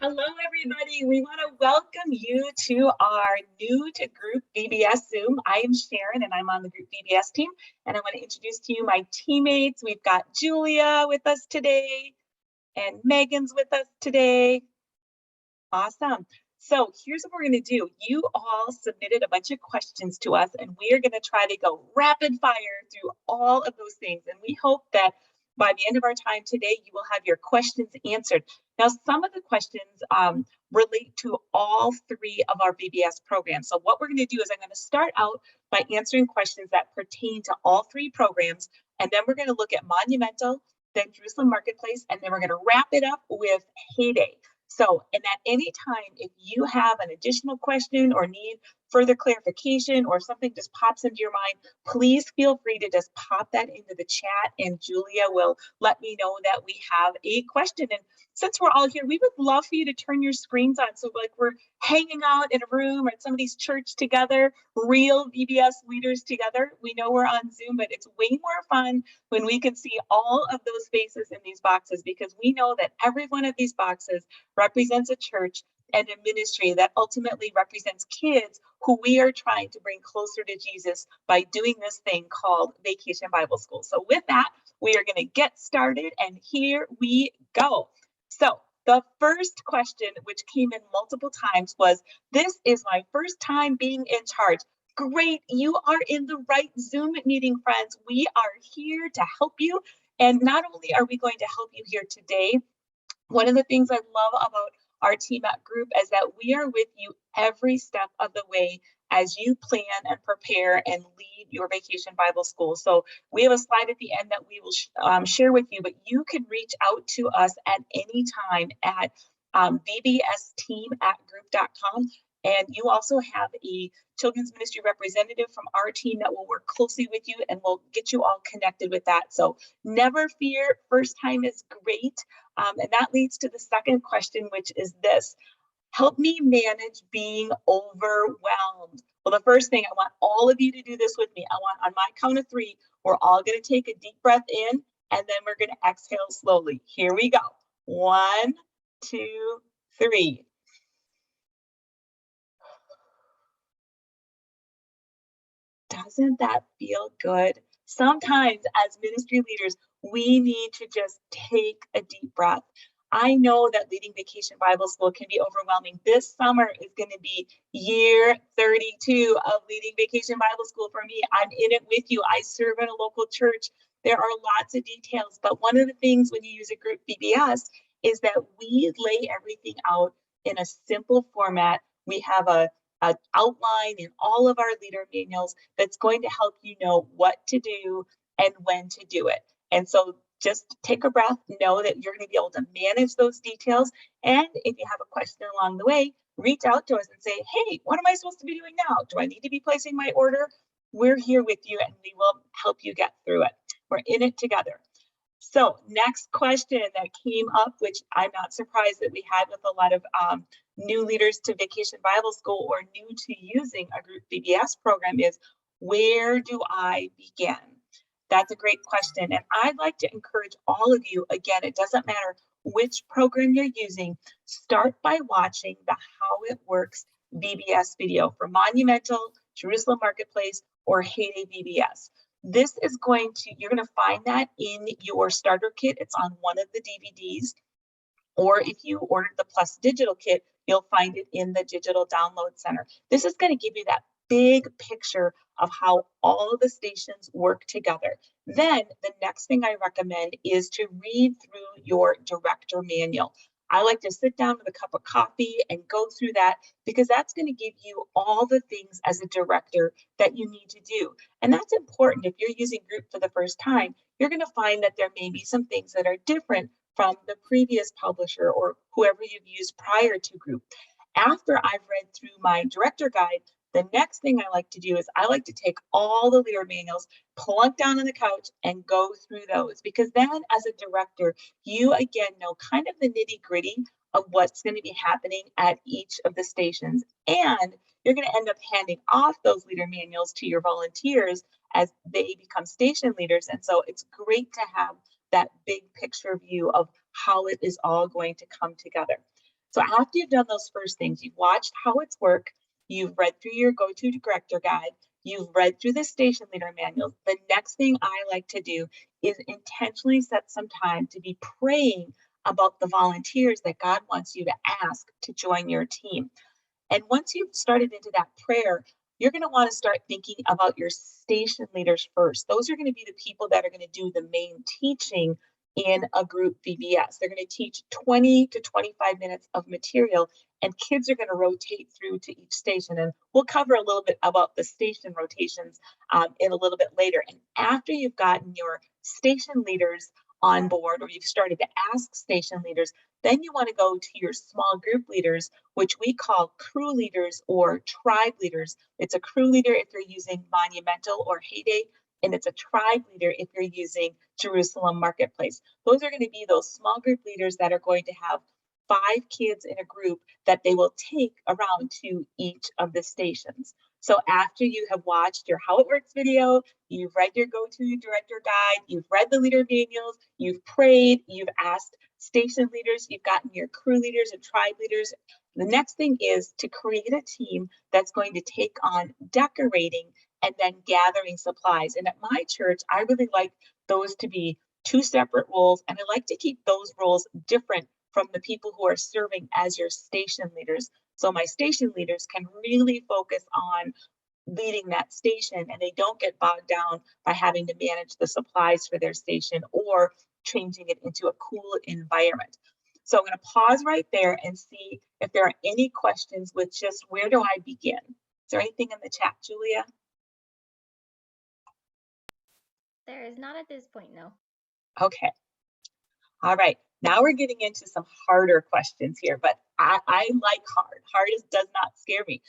Hello, everybody. We want to welcome you to our new to Group VBS Zoom. I am Sharon, and I'm on the Group VBS team. And I want to introduce to you my teammates. We've got Julia with us today, and Megan's with us today. Awesome. So here's what we're going to do. You all submitted a bunch of questions to us, and we are going to try to go rapid fire through all of those things. And we hope that by the end of our time today, you will have your questions answered. Now, some of the questions relate to all three of our VBS programs. So what we're going to do is I'm going to start out by answering questions that pertain to all three programs, and then we're going to look at Monumental, then Jerusalem Marketplace, and then we're going to wrap it up with Heyday. So, and at any time, if you have an additional question or need further clarification or something just pops into your mind, please feel free to just pop that into the chat and Julia will let me know that we have a question. And since we're all here, we would love for you to turn your screens on. So like we're hanging out in a room or at somebody's church together, real VBS leaders together. We know we're on Zoom, but it's way more fun when we can see all of those faces in these boxes, because we know that every one of these boxes represents a church and a ministry that ultimately represents kids who we are trying to bring closer to Jesus by doing this thing called Vacation Bible School. So with that, we are going to get started, and here we go. So the first question, which came in multiple times, was, this is my first time being in charge. Great, you are in the right Zoom meeting, friends. We are here to help you. And not only are we going to help you here today, one of the things I love about our team at Group is that we are with you every step of the way as you plan and prepare and lead your Vacation Bible School. So we have a slide at the end that we will share with you, but you can reach out to us at any time at vbsteam@group.com. And you also have a children's ministry representative from our team that will work closely with you and will get you all connected with that. So never fear, first time is great. And that leads to the second question, which is this: help me manage being overwhelmed. Well, the first thing, I want all of you to do this with me. I want, on my count of three, we're all going to take a deep breath in, and then we're going to exhale slowly. Here we go. 1, 2, 3. Doesn't that feel good? Sometimes as ministry leaders, we need to just take a deep breath. I know that leading Vacation Bible School can be overwhelming. This summer is going to be year 32 of leading Vacation Bible School for me. I'm in it with you. I serve in a local church. There are lots of details, but one of the things when you use a Group VBS is that we lay everything out in a simple format. We have an outline in all of our leader manuals that's going to help you know what to do and when to do it. And so just take a breath, know that you're going to be able to manage those details. And if you have a question along the way, reach out to us and say, hey, what am I supposed to be doing now? Do I need to be placing my order? We're here with you and we will help you get through it. We're in it together. So next question that came up, which I'm not surprised that we had with a lot of new leaders to Vacation Bible School or new to using a Group VBS program, is, where do I begin? That's a great question. And I'd like to encourage all of you, again, it doesn't matter which program you're using, start by watching the How It Works VBS video for Monumental, Jerusalem Marketplace, or Heyday VBS. This is going to, you're going to find that in your starter kit. It's on one of the DVDs. Or if you ordered the Plus digital kit, you'll find it in the digital download center. This is going to give you that big picture of how all of the stations work together. Then the next thing I recommend is to read through your director manual. I like to sit down with a cup of coffee and go through that, because that's going to give you all the things as a director that you need to do. And that's important. If you're using Group for the first time, you're going to find that there may be some things that are different from the previous publisher or whoever you've used prior to Group. After I've read through my director guide, the next thing I like to do is I like to take all the leader manuals, plunk down on the couch and go through those, because then as a director, you again know kind of the nitty gritty of what's going to be happening at each of the stations. And you're going to end up handing off those leader manuals to your volunteers as they become station leaders. And so it's great to have that big picture view of how it is all going to come together. So after you've done those first things, you've watched how it's worked, you've read through your go-to director guide, you've read through the station leader manuals. The next thing I like to do is intentionally set some time to be praying about the volunteers that God wants you to ask to join your team. And once you've started into that prayer, you're going to want to start thinking about your station leaders first. Those are going to be the people that are going to do the main teaching in a group VBS. They're going to teach 20 to 25 minutes of material, and kids are going to rotate through to each station. And we'll cover a little bit about the station rotations in a little bit later. And after you've gotten your station leaders on board, or you've started to ask station leaders, then you want to go to your small group leaders, which we call crew leaders or tribe leaders. It's a crew leader if you're using Monumental or Heyday, and it's a tribe leader if you're using Jerusalem Marketplace. Those are going to be those small group leaders that are going to have 5 kids in a group that they will take around to each of the stations. So after you have watched your How It Works video, you've read your go-to director guide, you've read the leader manuals, you've prayed, you've asked station leaders, you've gotten your crew leaders and tribe leaders. The next thing is to create a team that's going to take on decorating and then gathering supplies. And at my church, I really like those to be 2 separate roles, and I like to keep those roles different from the people who are serving as your station leaders. So my station leaders can really focus on leading that station, and they don't get bogged down by having to manage the supplies for their station or changing it into a cool environment. So I'm going to pause right there and see if there are any questions with just where do I begin? Is there anything in the chat, Julia? There is not at this point, no. Okay. All right. Now we're getting into some harder questions here, but I like hard. Hard does not scare me.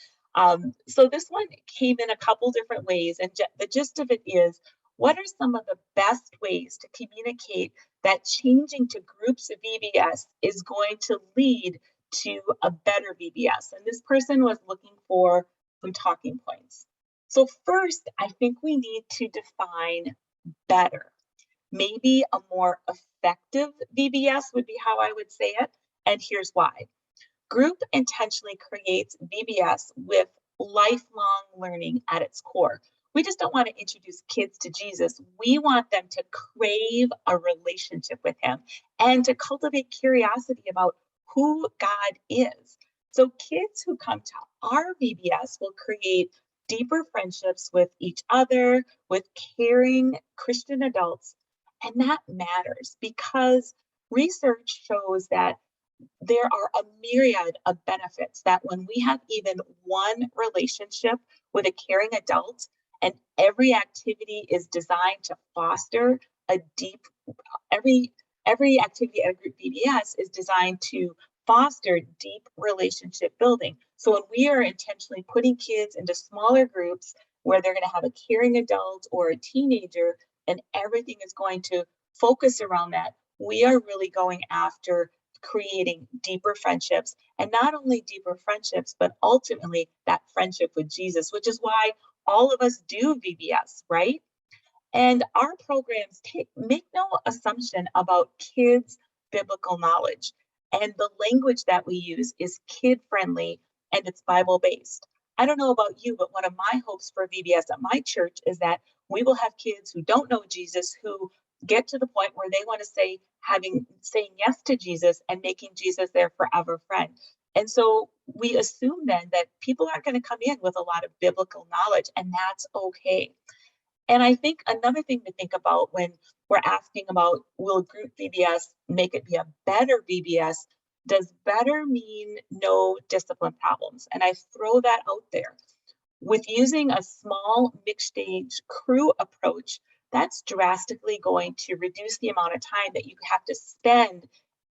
So this one came in a couple different ways, and the gist of it is, what are some of the best ways to communicate that changing to groups of VBS is going to lead to a better VBS? And this person was looking for some talking points. So first, I think we need to define better. Maybe a more effective VBS would be how I would say it, and here's why. Group intentionally creates VBS with lifelong learning at its core. We just don't want to introduce kids to Jesus. We want them to crave a relationship with him and to cultivate curiosity about who God is. So kids who come to our VBS will create deeper friendships with each other, with caring Christian adults. And that matters because research shows that there are a myriad of benefits that when we have even one relationship with a caring adult, and every activity is designed to foster a deep, every activity at a group VBS is designed to foster deep relationship building. So when we are intentionally putting kids into smaller groups where they're going to have a caring adult or a teenager, and everything is going to focus around that, we are really going after creating deeper friendships, and not only deeper friendships, but ultimately that friendship with Jesus, which is why all of us do VBS, right? And our programs make no assumption about kids' biblical knowledge. And the language that we use is kid friendly and it's Bible based. I don't know about you, but one of my hopes for VBS at my church is that we will have kids who don't know Jesus who get to the point where they want to say, saying yes to Jesus and making Jesus their forever friend. And so we assume then that people aren't going to come in with a lot of biblical knowledge, and that's okay. And I think another thing to think about when we're asking about will group VBS make it be a better VBS, does better mean no discipline problems? And I throw that out there. With using a small mixed stage crew approach, that's drastically going to reduce the amount of time that you have to spend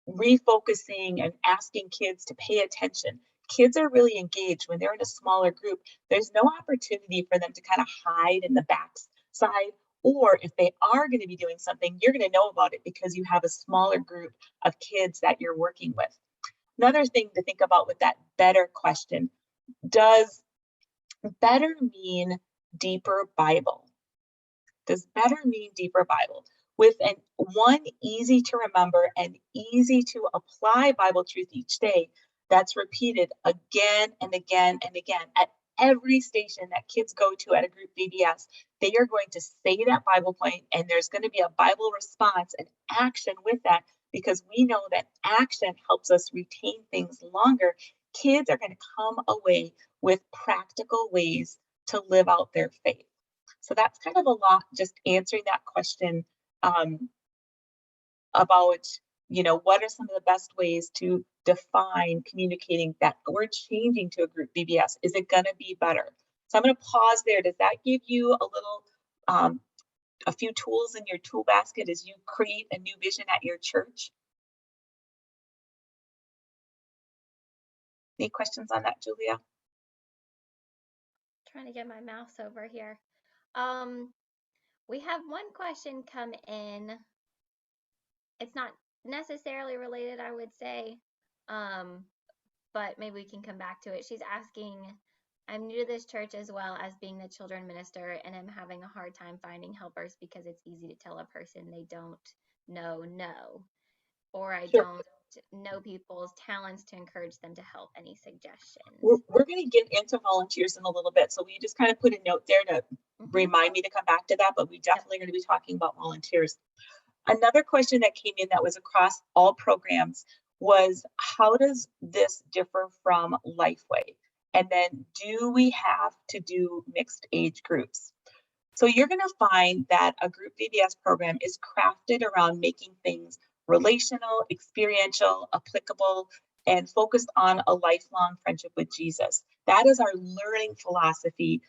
refocusing and asking kids to pay attention. Kids are really engaged when they're in a smaller group. There's no opportunity for them to kind of hide in the backside, or if they are going to be doing something, you're going to know about it because you have a smaller group of kids that you're working with. Another thing to think about with that better question, does better mean deeper Bible? Does better mean deeper Bible? With one easy to remember and easy to apply Bible truth each day, that's repeated again and again and again at every station that kids go to at a group VBS. They are going to say that Bible point, and there's going to be a Bible response and action with that, because we know that action helps us retain things longer. Kids are going to come away with practical ways to live out their faith. So that's kind of a lot, just answering that question about, what are some of the best ways to define communicating that we're changing to a group VBS? Is it going to be better? So I'm going to pause there. Does that give you a little, a few tools in your tool basket as you create a new vision at your church? Any questions on that, Julia? Trying to get my mouse over here. We have one question come in. It's not necessarily related, I would say, but maybe we can come back to it. She's asking, I'm new to this church as well as being the children minister, and I'm having a hard time finding helpers because it's easy to tell a person they don't know no, or I Sure. don't know people's talents to encourage them to help. Any suggestions? We're going to get into volunteers in a little bit, so we just kind of put a note there to remind me to come back to that, but we definitely going to be talking about volunteers. Another question that came in that was across all programs was, how does this differ from Lifeway? And then, do we have to do mixed age groups? So you're going to find that a group VBS program is crafted around making things relational, experiential, applicable, and focused on a lifelong friendship with Jesus. That is our learning philosophy.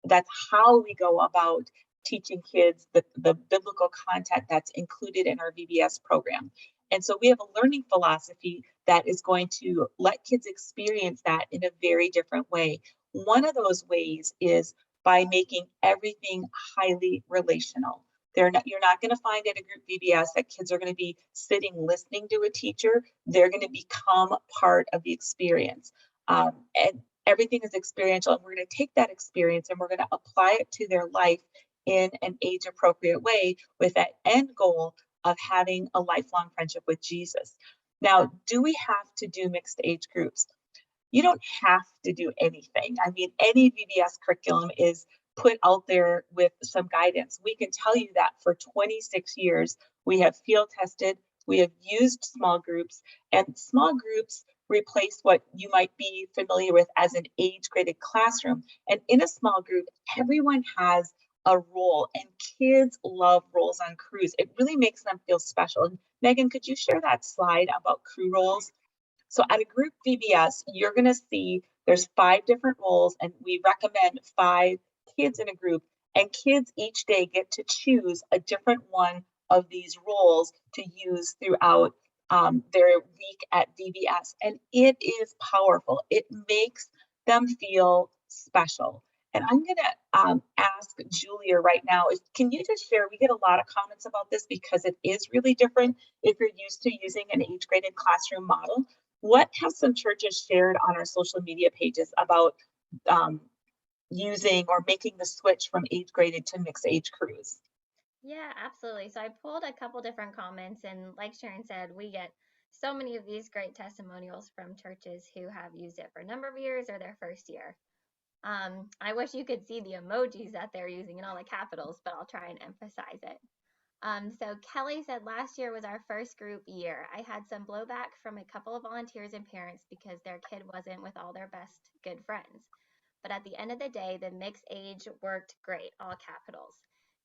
That's how we go about teaching kids the biblical content that's included in our VBS program. And so we have a learning philosophy that is going to let kids experience that in a very different way. One of those ways is by making everything highly relational. You're not going to find at a group VBS that kids are going to be sitting listening to a teacher. They're going to become part of the experience. And everything is experiential. And we're going to take that experience and we're going to apply it to their life in an age appropriate way, with that end goal of having a lifelong friendship with Jesus. Now, do we have to do mixed age groups? You don't have to do anything. I mean, any VBS curriculum is put out there with some guidance. We can tell you that for 26 years, we have field tested, we have used small groups, and small groups replace what you might be familiar with as an age-graded classroom. And in a small group, everyone has a role, and kids love roles on crews. It really makes them feel special. And Megan, could you share that slide about crew roles? So at a group VBS, you're going to see there's 5 different roles, and we recommend 5 kids in a group, and kids each day get to choose a different one of these roles to use throughout their week at VBS. And it is powerful. It makes them feel special. And I'm going to ask Julia right now, can you just share, we get a lot of comments about this because it is really different if you're used to using an age-graded classroom model. What have some churches shared on our social media pages about using or making the switch from age-graded to mixed age crews? Yeah, absolutely. So I pulled a couple different comments, and like Sharon said, we get so many of these great testimonials from churches who have used it for a number of years or their first year. I wish you could see the emojis that they're using in all the capitals, but I'll try and emphasize it. So Kelly said last year was our first group year. I had some blowback from a couple of volunteers and parents because their kid wasn't with all their best good friends. But at the end of the day, the mixed age worked great, all capitals.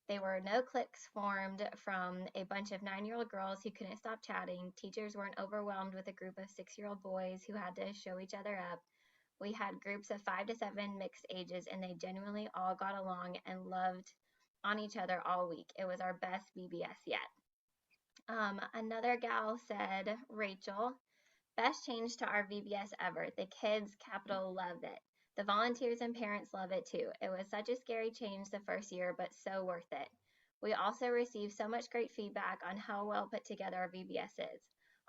There were no cliques formed from a bunch of 9-year-old girls who couldn't stop chatting. Teachers weren't overwhelmed with a group of 6-year-old boys who had to show each other up. We had groups of 5 to 7 mixed ages, and they genuinely all got along and loved on each other all week. It was our best VBS yet. Another gal said, Rachel, best change to our VBS ever. The kids, capital, loved it. The volunteers and parents love it too. It was such a scary change the first year, but so worth it. We also received so much great feedback on how well put together our VBS is.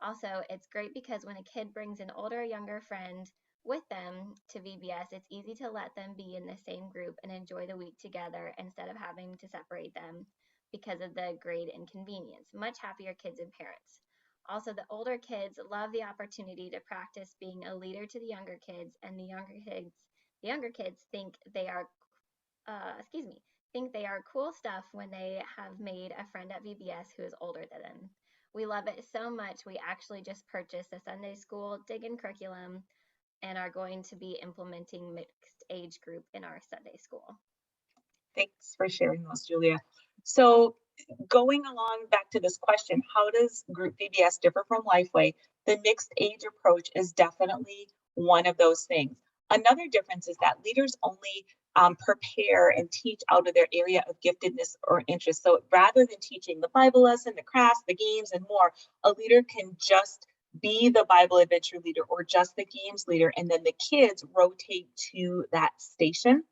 Also, it's great because when a kid brings an older, younger friend with them to VBS, it's easy to let them be in the same group and enjoy the week together instead of having to separate them because of the grade inconvenience. Much happier kids and parents. Also, the older kids love the opportunity to practice being a leader to the younger kids, and the younger kids think they are, think they are cool stuff when they have made a friend at VBS who is older than them. We love it so much. We actually just purchased a Sunday school dig-in curriculum and are going to be implementing mixed age group in our Sunday school. Thanks for sharing those, Julia. So going along back to this question, how does Group VBS differ from Lifeway? The mixed age approach is definitely one of those things. Another difference is that leaders only prepare and teach out of their area of giftedness or interest. So rather than teaching the Bible lesson, the crafts, the games, and more, a leader can just be the Bible adventure leader or just the games leader, and then the kids rotate to that station.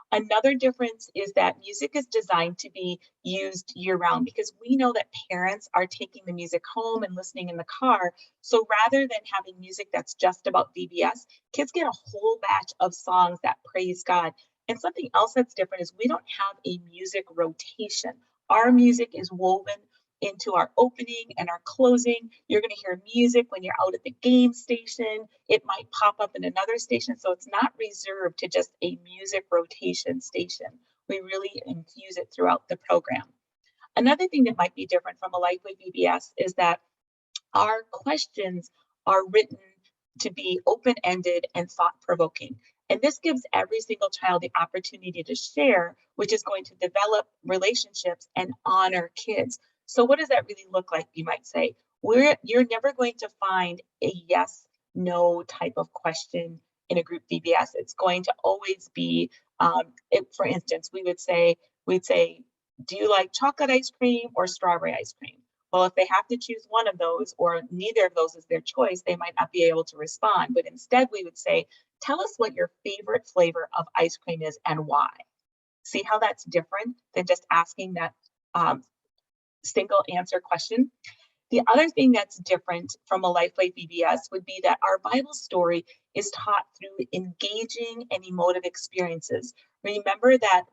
Another difference is that music is designed to be used year round because we know that parents are taking the music home and listening in the car. So rather than having music that's just about VBS, kids get a whole batch of songs that praise God. And something else that's different is we don't have a music rotation. Our music is woven into our opening and our closing. You're going to hear music when you're out at the game station. It might pop up in another station. So it's not reserved to just a music rotation station. We really infuse it throughout the program. Another thing that might be different from a Lifeway VBS is that our questions are written to be open-ended and thought-provoking. And this gives every single child the opportunity to share, which is going to develop relationships and honor kids. So what does that really look like, you might say? You're never going to find a yes, no type of question in a group VBS. It's going to always be, for instance, we'd say, do you like chocolate ice cream or strawberry ice cream? Well, if they have to choose one of those or neither of those is their choice, they might not be able to respond. But instead, we would say, tell us what your favorite flavor of ice cream is and why. See how that's different than just asking that um, single answer question? The other thing that's different from a Lifeway VBS would be that our Bible story is taught through engaging and emotive experiences. Remember that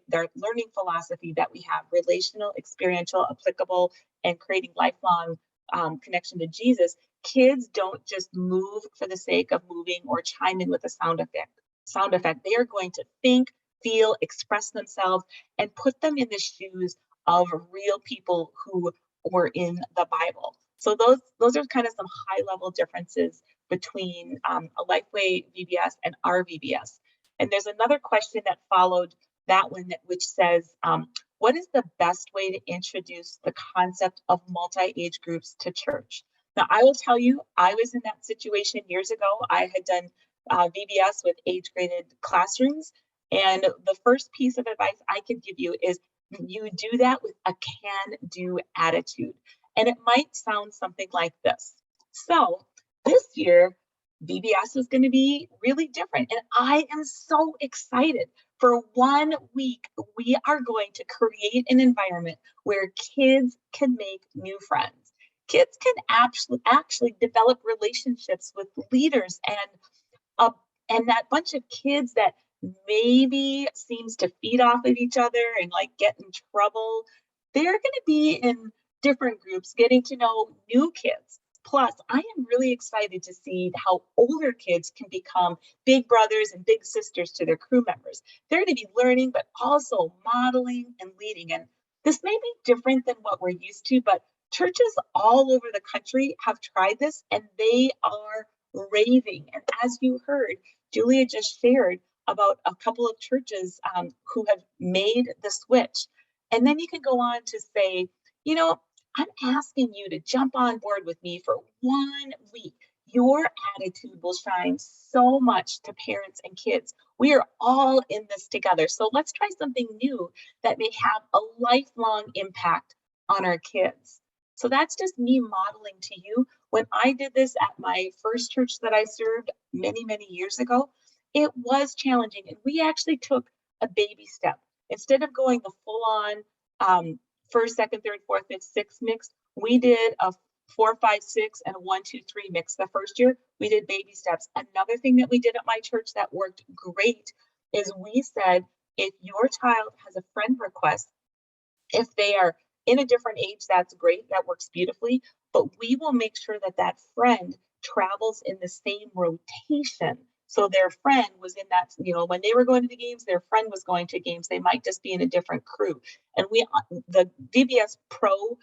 their learning philosophy that we have, relational, experiential, applicable, and creating lifelong connection to Jesus. Kids don't just move for the sake of moving or chime in with a sound effect. They are going to think, feel, express themselves, and put them in the shoes of real people who were in the Bible. So those are kind of some high level differences between a Lifeway VBS and our VBS. And there's another question that followed that one, which says, what is the best way to introduce the concept of multi-age groups to church? Now, I will tell you, I was in that situation years ago. I had done VBS with age-graded classrooms. And the first piece of advice I could give you is you do that with a can-do attitude. And it might sound something like this. So this year, VBS is going to be really different. And I am so excited. For 1 week, we are going to create an environment where kids can make new friends. Kids can actually develop relationships with leaders and that bunch of kids that maybe seems to feed off of each other and like get in trouble. They're going to be in different groups, getting to know new kids. Plus, I am really excited to see how older kids can become big brothers and big sisters to their crew members. They're going to be learning, but also modeling and leading. And this may be different than what we're used to, but churches all over the country have tried this and they are raving. And as you heard, Julia just shared about a couple of churches who have made the switch. And then you can go on to say, you know, I'm asking you to jump on board with me for 1 week. Your attitude will shine so much to parents and kids. We are all in this together. So let's try something new that may have a lifelong impact on our kids. So that's just me modeling to you. When I did this at my first church that I served many, many years ago, it was challenging. And we actually took a baby step. Instead of going the full on first, second, third, fourth, fifth, sixth mix, we did a 4, 5, 6, and a 1, 2, 3 mix. The first year, we did baby steps. Another thing that we did at my church that worked great is we said, if your child has a friend request, if they are in a different age, that's great. That works beautifully. but we will make sure that that friend travels in the same rotation. So their friend was in that, when they were going to the games, their friend was going to games. They might just be in a different crew. And the VBS Pro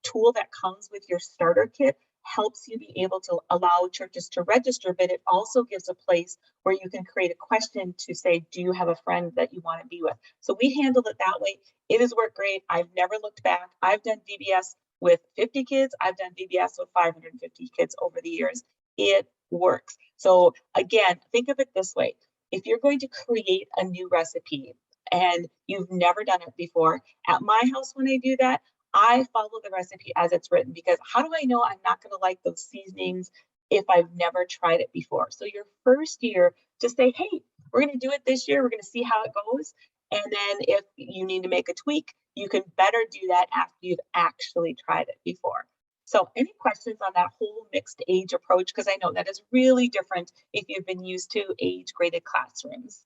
tool that comes with your starter kit helps you be able to allow churches to register, but it also gives a place where you can create a question to say, do you have a friend that you want to be with? So we handled it that way. It has worked great. I've never looked back. I've done VBS with 50 kids. I've done VBS with 550 kids over the years. It works. So again, think of it this way. If you're going to create a new recipe and you've never done it before, at my house when I do that, I follow the recipe as it's written, because how do I know I'm not going to like those seasonings if I've never tried it before? So your first year, just say, hey, we're going to do it this year. We're going to see how it goes. And then if you need to make a tweak, you can better do that after you've actually tried it before. So any questions on that whole mixed age approach? Because I know that is really different if you've been used to age graded classrooms.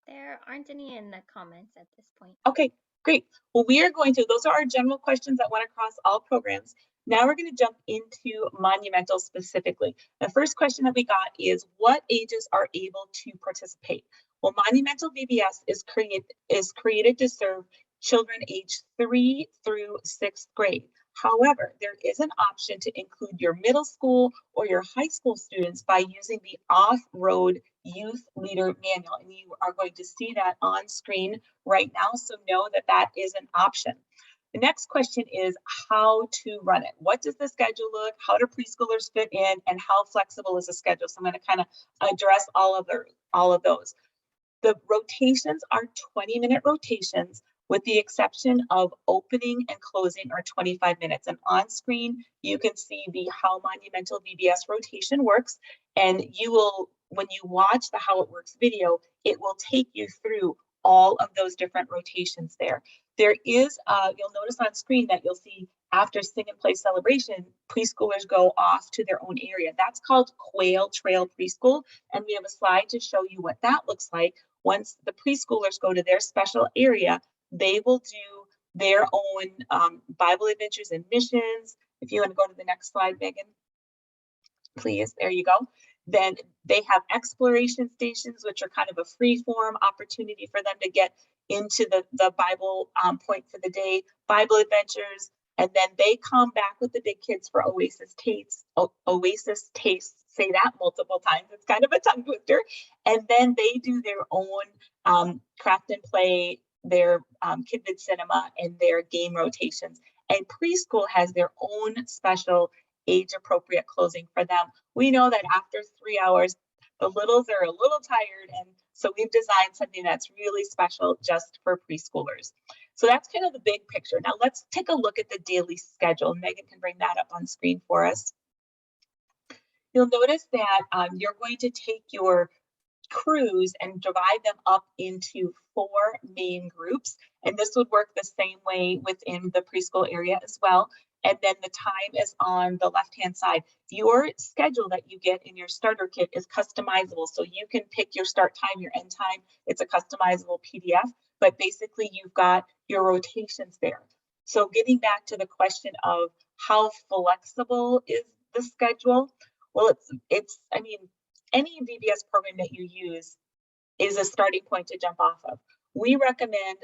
There aren't any in the comments at this point. Okay, great. Well, those are our general questions that went across all programs. Now we're going to jump into Monumental specifically. The first question that we got is, what ages are able to participate? Well, Monumental VBS is created to serve children aged 3 through 6th grade. However, there is an option to include your middle school or your high school students by using the Off-Road Youth Leader Manual. And you are going to see that on screen right now, so know that that is an option. The next question is how to run it. What does the schedule look? How do preschoolers fit in? And how flexible is the schedule? So I'm going to kind of address all of those. The rotations are 20-minute rotations, with the exception of opening and closing are 25 minutes. And on screen, you can see the How Monumental VBS rotation works. And you will, when you watch the How It Works video, it will take you through all of those different rotations there. There is, you'll notice on screen that you'll see after Sing and Play Celebration, preschoolers go off to their own area. That's called Quail Trail Preschool. And we have a slide to show you what that looks like. Once the preschoolers go to their special area, they will do their own Bible adventures and missions. If you want to go to the next slide, Megan, please, there you go. Then they have exploration stations, which are kind of a free form opportunity for them to get into the Bible point for the day, Bible adventures, and then they come back with the big kids for Oasis Tastes. Oasis Tastes, say that multiple times. It's kind of a tongue twister. And then they do their own craft and play, their Kid Vid Cinema, and their game rotations. And preschool has their own special age-appropriate closing for them. We know that after 3 hours, the littles are a little tired, and so we've designed something that's really special just for preschoolers. So that's kind of the big picture. Now let's take a look at the daily schedule. Megan can bring that up on screen for us. You'll notice that you're going to take your crews and divide them up into 4 main groups. And this would work the same way within the preschool area as well. And then the time is on the left-hand side. Your schedule that you get in your starter kit is customizable. So you can pick your start time, your end time. It's a customizable PDF, but basically you've got your rotations there. So getting back to the question of how flexible is the schedule? Well, I mean, any VBS program that you use is a starting point to jump off of. We recommend,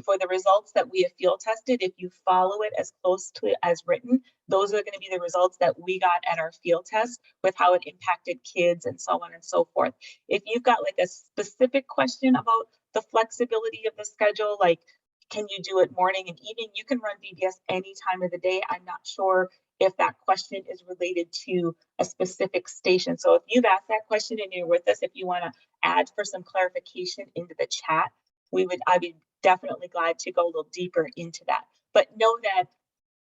for the results that we have field tested, if you follow it as close to it as written, those are going to be the results that we got at our field test with how it impacted kids and so on and so forth. If you've got like a specific question about the flexibility of the schedule, like can you do it morning and evening, you can run VBS any time of the day. I'm not sure if that question is related to a specific station. So if you've asked that question and you're with us, if you want to add for some clarification into the chat, I'd be definitely glad to go a little deeper into that. But know that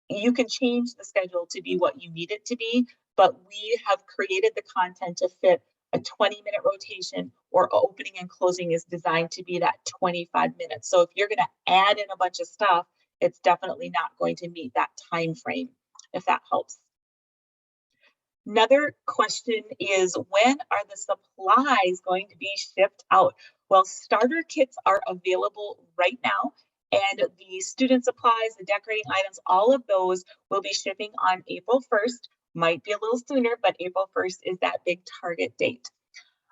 you can change the schedule to be what you need it to be, but we have created the content to fit a 20-minute rotation, or opening and closing is designed to be that 25 minutes. So if you're going to add in a bunch of stuff, it's definitely not going to meet that time frame, if that helps. Another question is, when are the supplies going to be shipped out? Well, starter kits are available right now, And the student supplies, the decorating items, all of those will be shipping on April 1st. Might be a little sooner, but April 1st is that big target date.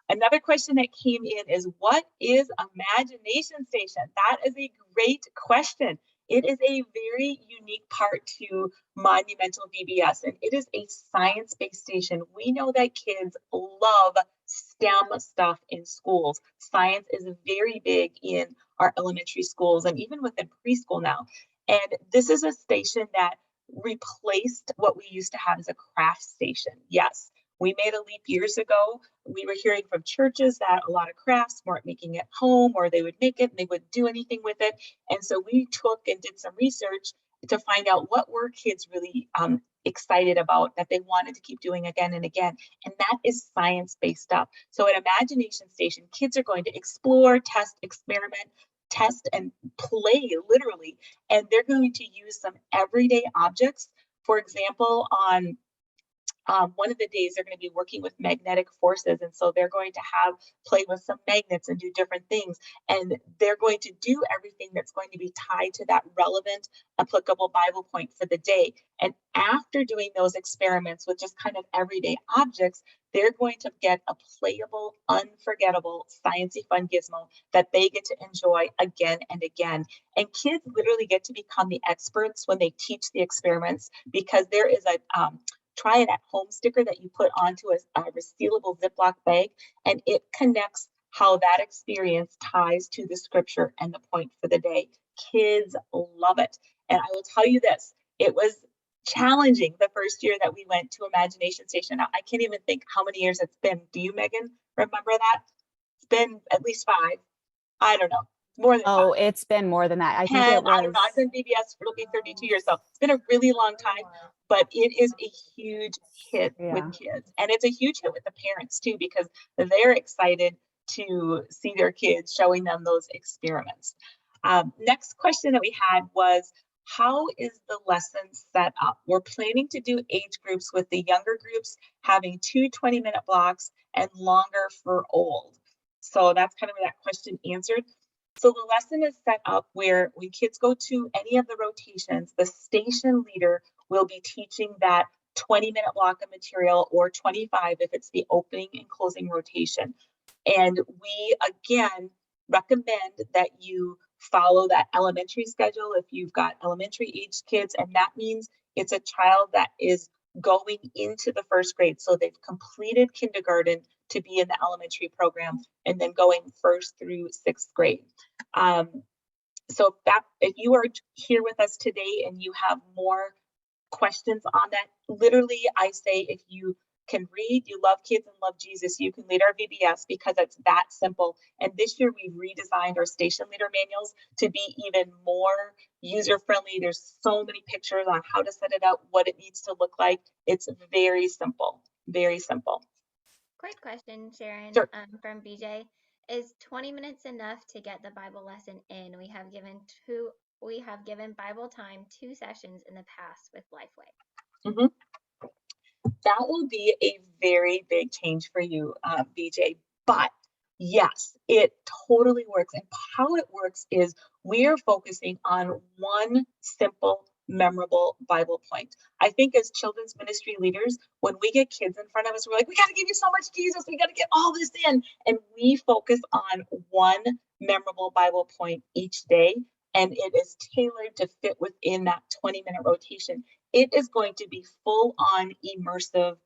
Another question that came in is, what is Imagination Station? That is a great question. It is a very unique part to Monumental VBS, and it is a science-based station. We know that kids love STEM stuff in schools. Science is very big in our elementary schools and even within preschool now. And this is a station that replaced what we used to have as a craft station. Yes, we made a leap years ago. We were hearing from churches that a lot of crafts weren't making it home, or they would make it and they wouldn't do anything with it. And so we took and did some research to find out what were kids really excited about that they wanted to keep doing again and again. And that is science-based stuff. So at Imagination Station, kids are going to explore, test, experiment, test, and play literally. And they're going to use some everyday objects. For example, on one of the days they're going to be working with magnetic forces, and so they're going to have play with some magnets and do different things, and they're going to do everything that's going to be tied to that relevant applicable Bible point for the day. And after doing those experiments with just kind of everyday objects, they're going to get a playable, unforgettable, sciencey fun gizmo that they get to enjoy again and again. And kids literally get to become the experts when they teach the experiments, because there is a try it at home sticker that you put onto a resealable Ziploc bag, and it connects how that experience ties to the scripture and the point for the day. Kids love it. And I will tell you this, it was challenging the first year that we went to Imagination Station. Now, I can't even think how many years it's been. Do you, Megan, remember that? It's been at least 5. I don't know. More than 5. It's been more than that. I think 10, it was. I don't know. I've been VBS for it'll be 32 years, so it's been a really long time. But it is a huge hit with kids, and it's a huge hit with the parents too, because they're excited to see their kids showing them those experiments. Next question that we had was, how is the lesson set up? We're planning to do age groups, with the younger groups having 2 20-minute blocks and longer for old. So that's kind of that question answered. So the lesson is set up where when kids go to any of the rotations, the station leader will be teaching that 20-minute block of material, or 25 if it's the opening and closing rotation. And we, again, recommend that you follow that elementary schedule if you've got elementary age kids, and that means it's a child that is going into the first grade. So they've completed kindergarten to be in the elementary program, and then going 1st through 6th grade. So if you are here with us today and you have more questions on that, literally I say, if you can read, you love kids and love Jesus, you can lead our VBS, because it's that simple. And this year we've redesigned our station leader manuals to be even more user friendly. There's so many pictures on how to set it up, what it needs to look like. It's very simple, very simple. Quick question, Sharon, Sure. From BJ. Is 20 minutes enough to get the Bible lesson in? We have given Bible time 2 sessions in the past with Lifeway. Mm-hmm. That will be a very big change for you, BJ. But yes, it totally works. And how it works is we are focusing on one simple, memorable Bible point. I think as children's ministry leaders, when we get kids in front of us, we're like, we got to give you so much Jesus. We got to get all this in. And we focus on one memorable Bible point each day. And it is tailored to fit within that 20-minute rotation. It is going to be a full-on immersive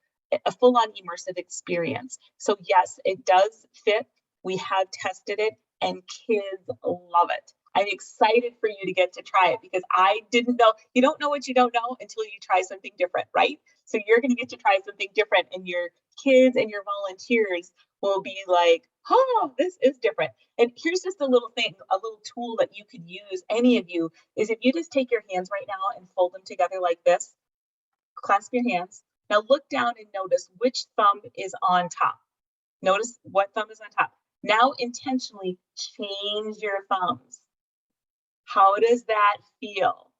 experience. So yes, it does fit. We have tested it and kids love it. I'm excited for you to get to try it, because I didn't know. You don't know what you don't know until you try something different, right? So you're going to get to try something different, and your kids and your volunteers will be like, oh, this is different. And here's just a little thing, a little tool that you could use, any of you, is if you just take your hands right now and fold them together like this, clasp your hands. Now look down and notice which thumb is on top. Notice what thumb is on top. Now intentionally change your thumbs. How does that feel?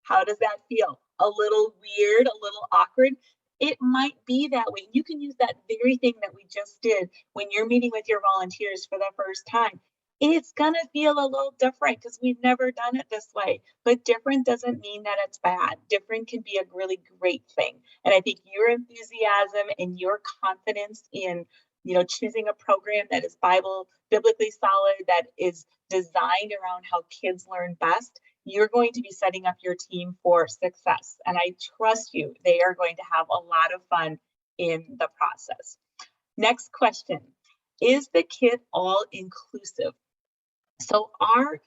How does that feel? A little weird, a little awkward? It might be that way. You can use that very thing that we just did when you're meeting with your volunteers for the first time. It's gonna feel a little different because we've never done it this way, but different doesn't mean that it's bad. Different can be a really great thing. And I think your enthusiasm and your confidence in, choosing a program that is biblically solid, that is designed around how kids learn best, you're going to be setting up your team for success. And I trust you, they are going to have a lot of fun in the process. Next question. Is the kit all inclusive? So our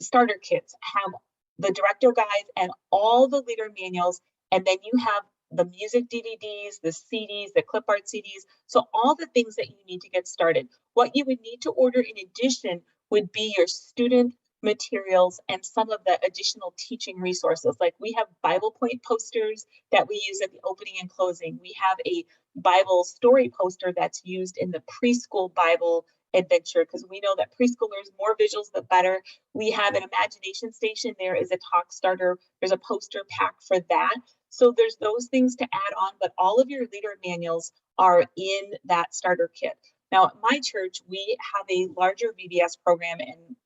starter kits have the director guides and all the leader manuals, and then you have the music DVDs, the CDs, the clip art CDs. So all the things that you need to get started. What you would need to order in addition would be your student materials and some of the additional teaching resources. Like we have Bible point posters that we use at the opening and closing. We have a Bible story poster that's used in the preschool Bible adventure, because we know that preschoolers, more visuals the better. We have an imagination station. There is a talk starter. There's a poster pack for that. So there's those things to add on, but all of your leader manuals are in that starter kit. Now, at my church, we have a larger VBS program, and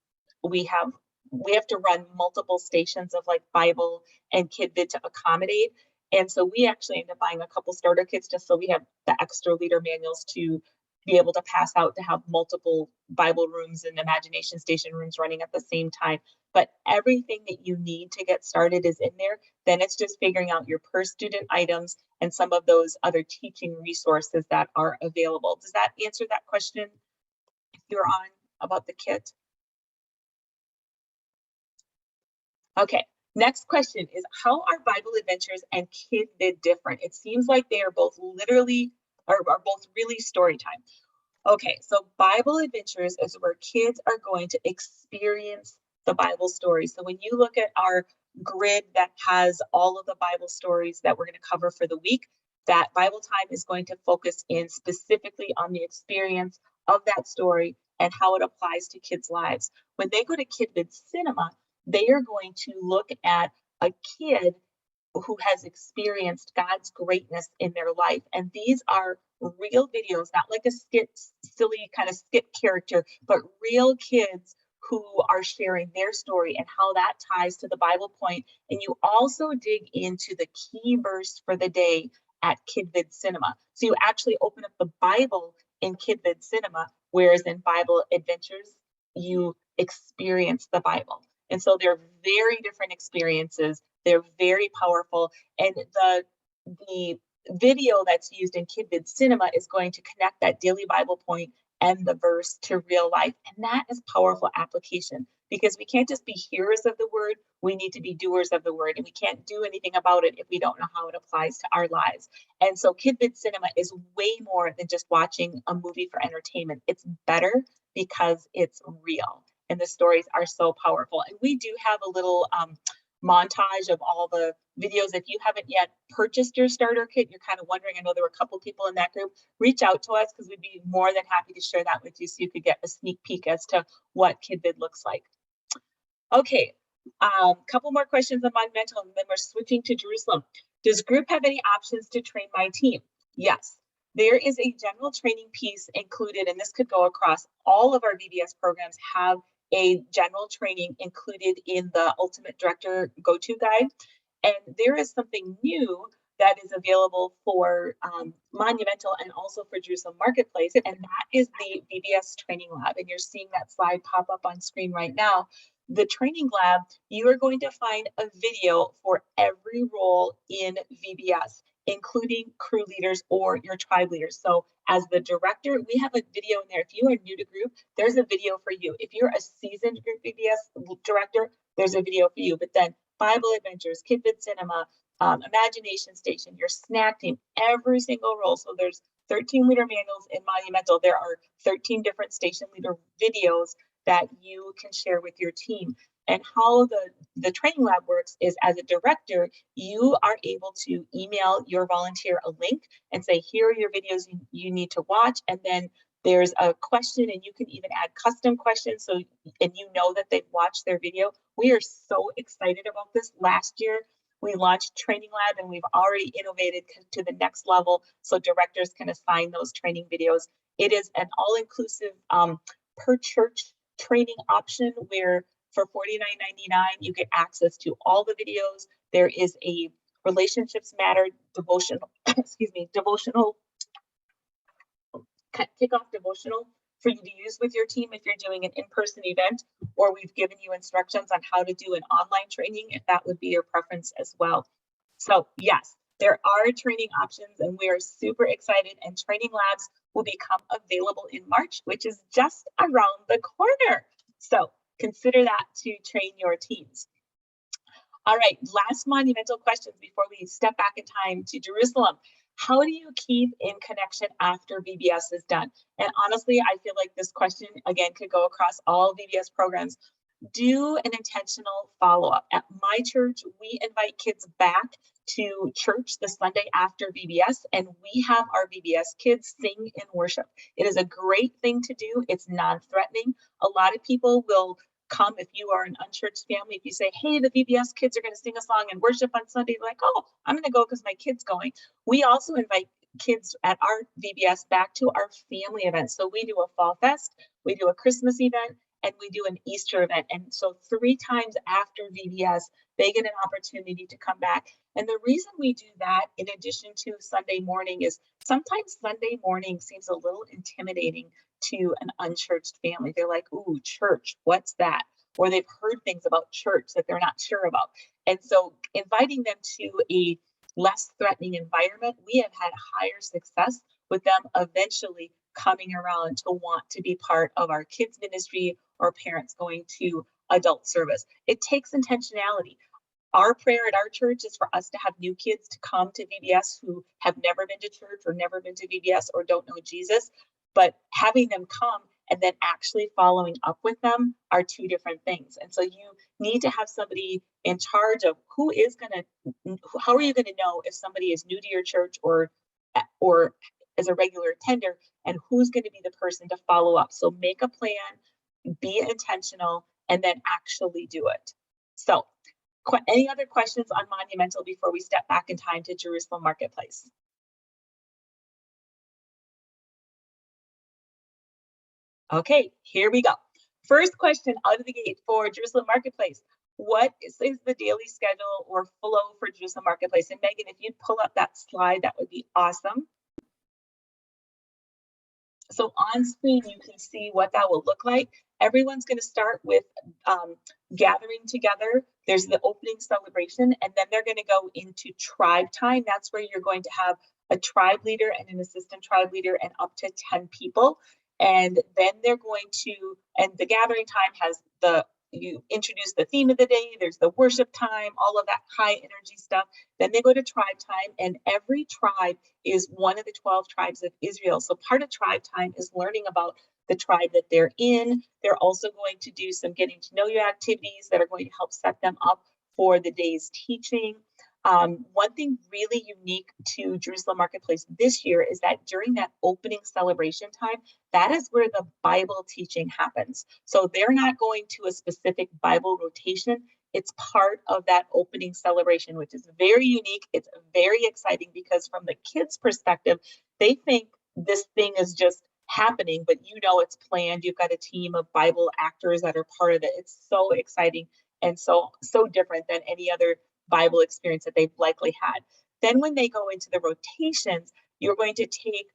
we have to run multiple stations of like Bible and KidVid to accommodate. And so we actually end up buying a couple starter kits just so we have the extra leader manuals to be able to pass out, to have multiple Bible rooms and imagination station rooms running at the same time. But everything that you need to get started is in there. Then it's just figuring out your per student items and some of those other teaching resources that are available. Does that answer that question if you're on about the kit? Okay, next question is, how are Bible Adventures and KidVid different? It seems like they are both literally, or are both really story time. Okay, so Bible Adventures is where kids are going to experience the Bible stories. So when you look at our grid that has all of the Bible stories that we're going to cover for the week, that Bible time is going to focus in specifically on the experience of that story and how it applies to kids' lives. When they go to KidVid Cinema, they are going to look at a kid who has experienced God's greatness in their life. And these are real videos, not like a silly kind of skit character, but real kids who are sharing their story and how that ties to the Bible point. And you also dig into the key verse for the day at KidVid Cinema. So you actually open up the Bible in KidVid Cinema, whereas in Bible Adventures, you experience the Bible. And so they're very different experiences. They're very powerful. And the video that's used in KidVid Cinema is going to connect that daily Bible point and the verse to real life. And that is powerful application, because we can't just be hearers of the word. We need to be doers of the word. And we can't do anything about it if we don't know how it applies to our lives. And so KidVid Cinema is way more than just watching a movie for entertainment. It's better because it's real. And the stories are so powerful. And we do have a little montage of all the videos. If you haven't yet purchased your starter kit, you're kind of wondering, I know there were a couple people in that group, reach out to us because we'd be more than happy to share that with you so you could get a sneak peek as to what KidVid looks like. Okay, couple more questions on Monumental, and then we're switching to Jerusalem. Does Group have any options to train my team? Yes. There is a general training piece included, and this could go across all of our VBS programs, have a general training included in the Ultimate Director Go-To Guide. And there is something new that is available for Monumental and also for Jerusalem Marketplace, and that is the VBS Training Lab. And you're seeing that slide pop up on screen right now. The Training Lab, you are going to find a video for every role in VBS, including crew leaders or your tribe leaders. So as the director, we have a video in there. If you are new to group, there's a video for you. If you're a seasoned group VBS director, there's a video for you. But then Bible Adventures, KidVid Cinema, Imagination Station, your snack team, every single role. So there's 13 leader manuals in Monumental. There are 13 different station leader videos that you can share with your team. And how the training lab works is, as a director, you are able to email your volunteer a link and say, here are your videos you need to watch. And then there's a question, and you can even add custom questions. So, and you know that they've watched their video. We are so excited about this. Last year, we launched Training Lab, and we've already innovated to the next level so directors can assign those training videos. It is an all-inclusive per church training option where for $49.99 you get access to all the videos. There is a relationships matter devotional, devotional kickoff devotional for you to use with your team if you're doing an in-person event, or we've given you instructions on how to do an online training if that would be your preference as well. So yes, there are training options and we are super excited, and training labs will become available in March, which is just around the corner. So consider that to train your teams. All right, last monumental questions before we step back in time to Jerusalem. How do you keep in connection after VBS is done? And honestly, I feel like this question, again, could go across all VBS programs. Do an intentional follow-up. At my church, we invite kids back to church the Sunday after VBS, and we have our VBS kids sing in worship. It is a great thing to do. It's non-threatening. A lot of people will come if you are an unchurched family. If you say, hey, the VBS kids are going to sing a song and worship on Sunday, like, oh, I'm going to go because my kid's going. We also invite kids at our VBS back to our family events. So we do a fall fest, we do a Christmas event, and we do an Easter event. And so 3 times after VBS, they get an opportunity to come back. And the reason we do that, in addition to Sunday morning, is sometimes Sunday morning seems a little intimidating to an unchurched family. They're like, ooh, church, what's that? Or they've heard things about church that they're not sure about. And so inviting them to a less threatening environment, we have had higher success with them eventually coming around to want to be part of our kids ministry or parents going to adult service. It takes intentionality. Our prayer at our church is for us to have new kids to come to VBS who have never been to church or never been to VBS or don't know Jesus, but having them come and then actually following up with them are 2 different things. And so you need to have somebody in charge of how are you going to know if somebody is new to your church or as a regular attender, and who's going to be the person to follow up. So make a plan, be intentional, and then actually do it. So any other questions on Monumental before we step back in time to Jerusalem Marketplace? Okay, here we go. First question out of the gate for Jerusalem Marketplace. What is the daily schedule or flow for Jerusalem Marketplace? And Megan, if you'd pull up that slide, that would be awesome. So on screen, you can see what that will look like. Everyone's going to start with gathering together. There's the opening celebration, and then they're going to go into tribe time. That's where you're going to have a tribe leader and an assistant tribe leader and up to 10 people. And then they're going to, and the gathering time has you introduce the theme of the day, there's the worship time, all of that high energy stuff. Then they go to tribe time, and every tribe is one of the 12 tribes of Israel. So part of tribe time is learning about the tribe that they're in. They're also going to do some getting to know you activities that are going to help set them up for the day's teaching. One thing really unique to Jerusalem Marketplace this year is that during that opening celebration time, that is where the Bible teaching happens. So they're not going to a specific Bible rotation. It's part of that opening celebration, which is very unique. It's very exciting because from the kids' perspective, they think this thing is just happening, but you know it's planned. You've got a team of Bible actors that are part of it. It's so exciting and so different than any other Bible experience that they've likely had. Then when they go into the rotations, you're going to take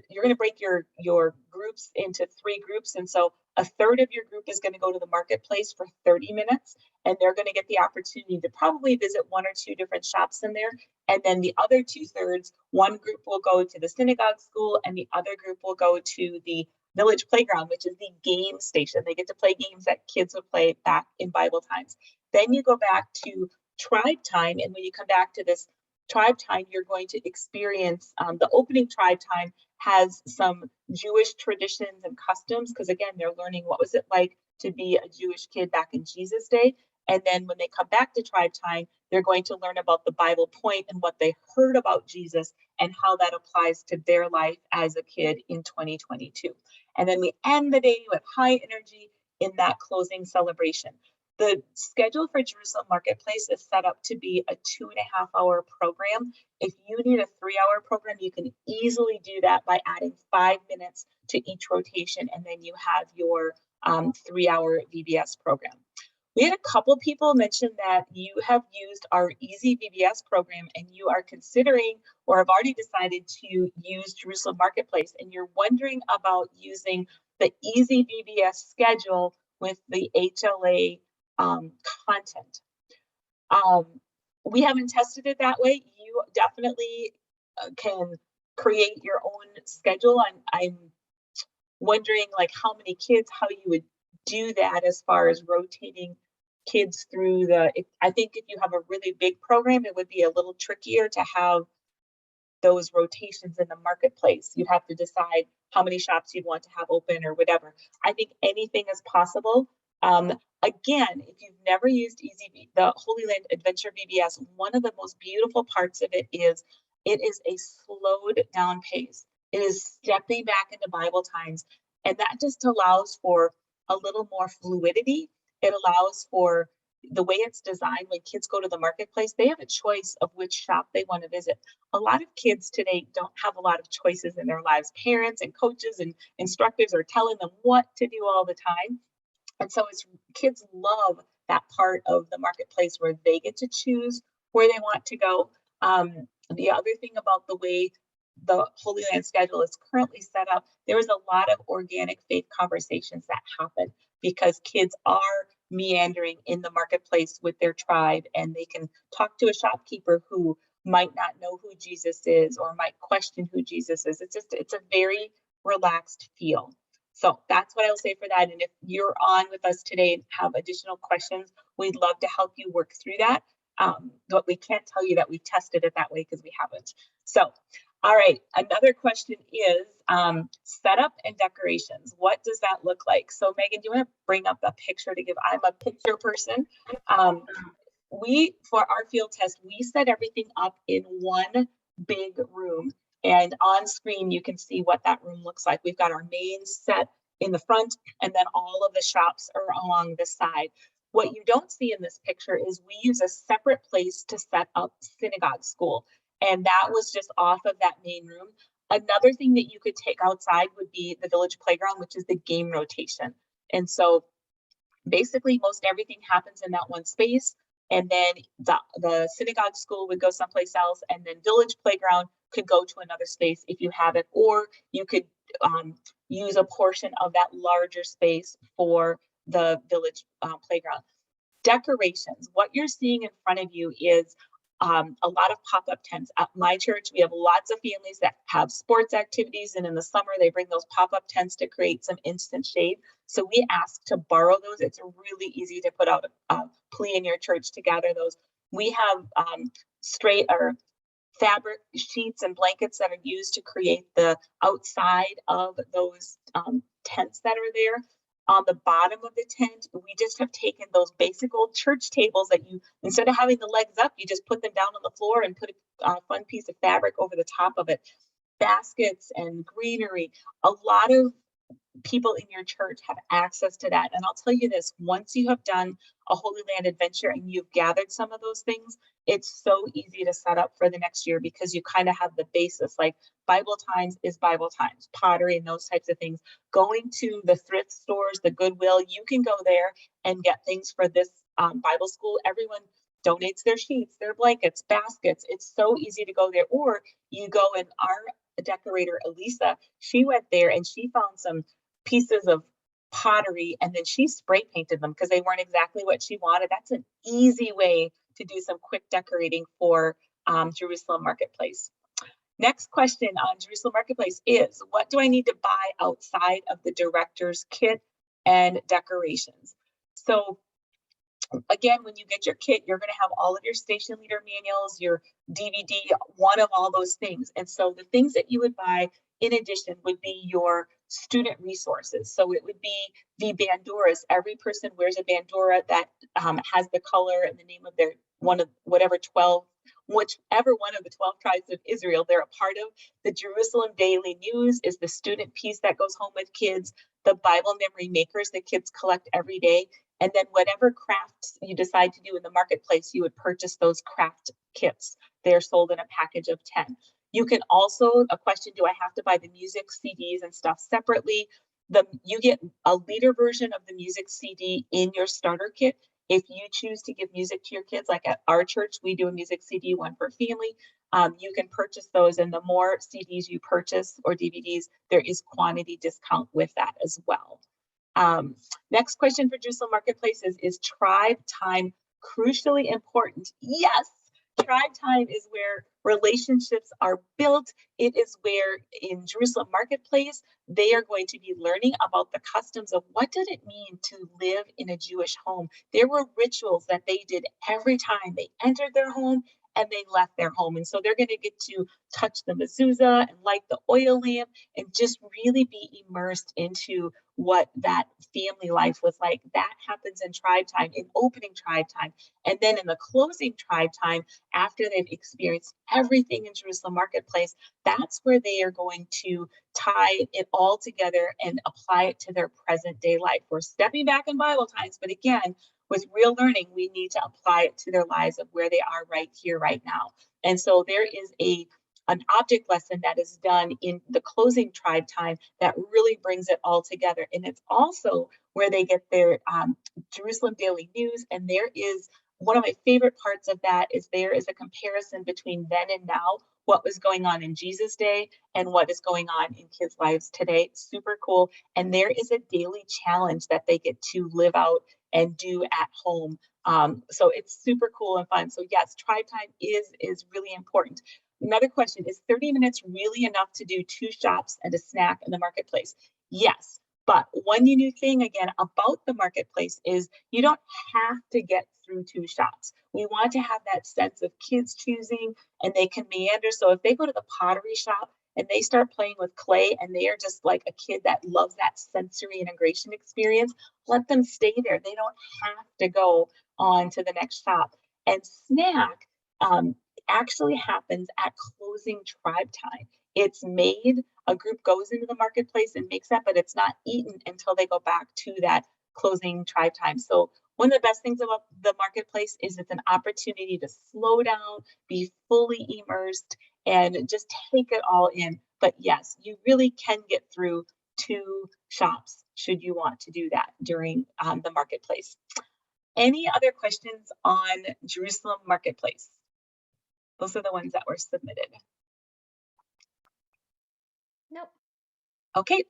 you're going to break your groups into 3 groups. And so a third of your group is going to go to the marketplace for 30 minutes, and they're going to get the opportunity to probably visit 1 or 2 different shops in there. And then the other 2/3, one group will go to the synagogue school, and the other group will go to the village playground, which is the game station. They get to play games that kids would play back in Bible times. Then you go back to tribe time, and when you come back to this tribe time, you're going to experience the opening tribe time has some Jewish traditions and customs, because again, they're learning what was it like to be a Jewish kid back in Jesus' day. And then when they come back to tribe time, they're going to learn about the Bible point and what they heard about Jesus and how that applies to their life as a kid in 2022. And then we end the day with high energy in that closing celebration. The schedule for Jerusalem Marketplace is set up to be a 2.5-hour program. If you need a 3-hour program, you can easily do that by adding 5 minutes to each rotation, and then you have your 3-hour VBS program. We had a couple people mention that you have used our Easy VBS program and you are considering or have already decided to use Jerusalem Marketplace, and you're wondering about using the Easy VBS schedule with the HLA content. We haven't tested it that way. You definitely can create your own schedule. I'm wondering like how many kids, how you would do that as far as rotating kids through I think if you have a really big program, it would be a little trickier to have those rotations in the marketplace. You'd have to decide how many shops you'd want to have open or whatever. I think anything is possible. Again, if you've never used the Holy Land Adventure VBS, one of the most beautiful parts of it is a slowed down pace. It is stepping back into Bible times, and that just allows for a little more fluidity. It allows for the way it's designed. When kids go to the marketplace, they have a choice of which shop they want to visit. A lot of kids today don't have a lot of choices in their lives. Parents and coaches and instructors are telling them what to do all the time. And so kids love that part of the marketplace where they get to choose where they want to go. The other thing about the way the Holy Land schedule is currently set up, there is a lot of organic faith conversations that happen because kids are meandering in the marketplace with their tribe, and they can talk to a shopkeeper who might not know who Jesus is or might question who Jesus is. It's a very relaxed feel. So that's what I'll say for that. And if you're on with us today and have additional questions, we'd love to help you work through that. But we can't tell you that we've tested it that way because we haven't. So, all right, another question is setup and decorations. What does that look like? So Megan, do you want to bring up a picture to give? I'm a picture person. For our field test, we set everything up in one big room. And on screen, you can see what that room looks like. We've got our main set in the front, and then all of the shops are along the side. What you don't see in this picture is we use a separate place to set up synagogue school. And that was just off of that main room. Another thing that you could take outside would be the village playground, which is the game rotation. And so basically most everything happens in that one space. And then the synagogue school would go someplace else, and then village playground could go to another space if you have it, or you could use a portion of that larger space for the village playground. Decorations, what you're seeing in front of you is a lot of pop-up tents. At my church, we have lots of families that have sports activities, and in the summer, they bring those pop-up tents to create some instant shade. So we ask to borrow those. It's really easy to put out a plea in your church to gather those. We have straight or fabric sheets and blankets that are used to create the outside of those tents that are there. On the bottom of the tent, we just have taken those basic old church tables that you, instead of having the legs up, you just put them down on the floor and put a fun piece of fabric over the top of it. Baskets and greenery. A lot of people in your church have access to that. And I'll tell you this, once you have done a Holy Land adventure and you've gathered some of those things, it's so easy to set up for the next year because you kind of have the basis, like Bible times is Bible times, pottery and those types of things. Going to the thrift stores, the Goodwill, you can go there and get things for this Bible school. Everyone donates their sheets, their blankets, baskets. It's so easy to go there. Or you go, and our decorator, Elisa, she went there and she found some pieces of pottery, and then she spray painted them because they weren't exactly what she wanted. That's an easy way to do some quick decorating for Jerusalem Marketplace. Next question on Jerusalem Marketplace is, what do I need to buy outside of the director's kit and decorations? So again, when you get your kit, you're going to have all of your station leader manuals, your DVD, one of all those things. And so the things that you would buy in addition would be your student resources. So it would be the bandoras. Every person wears a bandora that has the color and the name of their whichever one of the 12 tribes of Israel they're a part of. The Jerusalem Daily News is the student piece that goes home with kids. The Bible memory makers that kids collect every day. And then whatever crafts you decide to do in the marketplace, you would purchase those craft kits. They're sold in a package of 10. You can also, a question, do I have to buy the music CDs and stuff separately? You get a leader version of the music CD in your starter kit. If you choose to give music to your kids, like at our church, we do a music CD, one for family. You can purchase those, and the more CDs you purchase or DVDs, there is quantity discount with that as well. Next question for Jerusalem Marketplace is tribe time crucially important? Yes, tribe time is where relationships are built. It is where in Jerusalem Marketplace, they are going to be learning about the customs of what did it mean to live in a Jewish home. There were rituals that they did every time they entered their home and they left their home. And so they're going to get to touch the mezuzah and light the oil lamp and just really be immersed into what that family life was like. That happens in tribe time, in opening tribe time. And then in the closing tribe time, after they've experienced everything in Jerusalem Marketplace, that's where they are going to tie it all together and apply it to their present day life. We're stepping back in Bible times, but again, with real learning, we need to apply it to their lives of where they are right here, right now. And so there is an object lesson that is done in the closing tribe time that really brings it all together. And it's also where they get their Jerusalem Daily News. And there is one of my favorite parts of that is there is a comparison between then and now, what was going on in Jesus' day and what is going on in kids' lives today. Super cool. And there is a daily challenge that they get to live out and do at home. So it's super cool and fun. So yes, tribe time is really important. Another question, is 30 minutes really enough to do 2 shops and a snack in the marketplace? Yes, but one unique thing again about the marketplace is you don't have to get through 2 shops. We want to have that sense of kids choosing and they can meander. So if they go to the pottery shop and they start playing with clay and they are just like a kid that loves that sensory integration experience, let them stay there. They don't have to go on to the next shop. And snack, actually happens at closing tribe time. It's made, a group goes into the marketplace and makes that, but it's not eaten until they go back to that closing tribe time. So one of the best things about the marketplace is it's an opportunity to slow down, be fully immersed, and just take it all in. But yes, you really can get through 2 shops should you want to do that during the marketplace. Any other questions on Jerusalem Marketplace? Those are the ones that were submitted. Nope. Okay,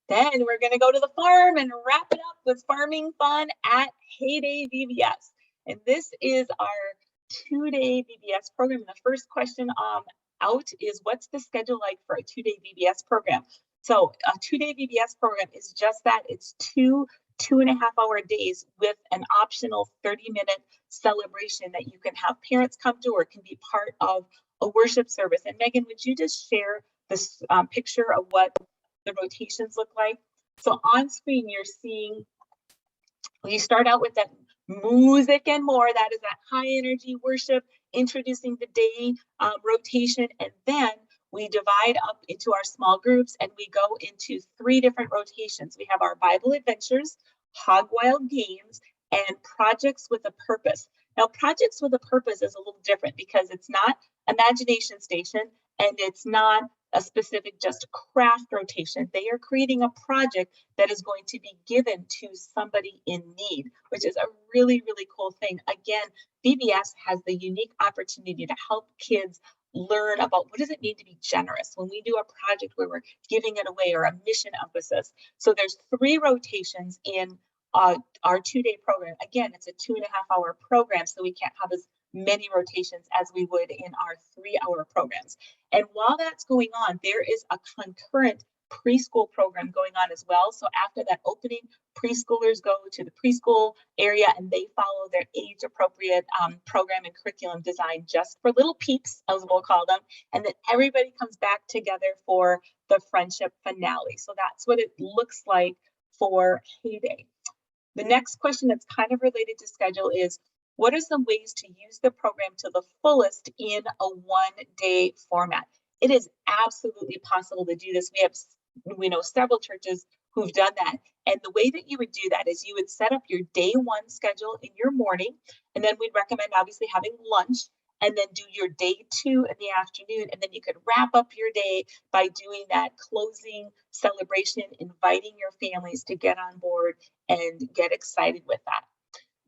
then we're going to go to the farm and wrap it up with farming fun at Heyday VBS. And this is our 2-day VBS program. And the first question out is, what's the schedule like for a 2-day VBS program? So a 2-day VBS program is just that. It's 2.5-hour days with an optional 30-minute celebration that you can have parents come to or can be part of a worship service. And Megan, would you just share this picture of what the rotations look like? So on screen, you're seeing, you start out with that music and more. That is that high energy worship, introducing the day rotation. And then we divide up into our small groups and we go into 3 different rotations. We have our Bible adventures, Hog Wild games, and projects with a purpose. Now, projects with a purpose is a little different because it's not imagination station and it's not a specific just craft rotation. They are creating a project that is going to be given to somebody in need, which is a really, really cool thing. Again, VBS has the unique opportunity to help kids learn about what does it mean to be generous when we do a project where we're giving it away or a mission emphasis. So there's 3 rotations in our 2-day program. Again, it's a 2.5-hour program, so we can't have as many rotations as we would in our 3-hour programs. And while that's going on, there is a concurrent preschool program going on as well. So after that opening, preschoolers go to the preschool area and they follow their age appropriate program and curriculum design just for little peeps, as we'll call them. And then everybody comes back together for the friendship finale. So that's what it looks like for Heyday. The next question that's kind of related to schedule is, what are some ways to use the program to the fullest in a 1-day format? It is absolutely possible to do this. We know several churches who've done that. And the way that you would do that is you would set up your day one schedule in your morning, and then we'd recommend obviously having lunch, and then do your day two in the afternoon. And then you could wrap up your day by doing that closing celebration, inviting your families to get on board and get excited with that.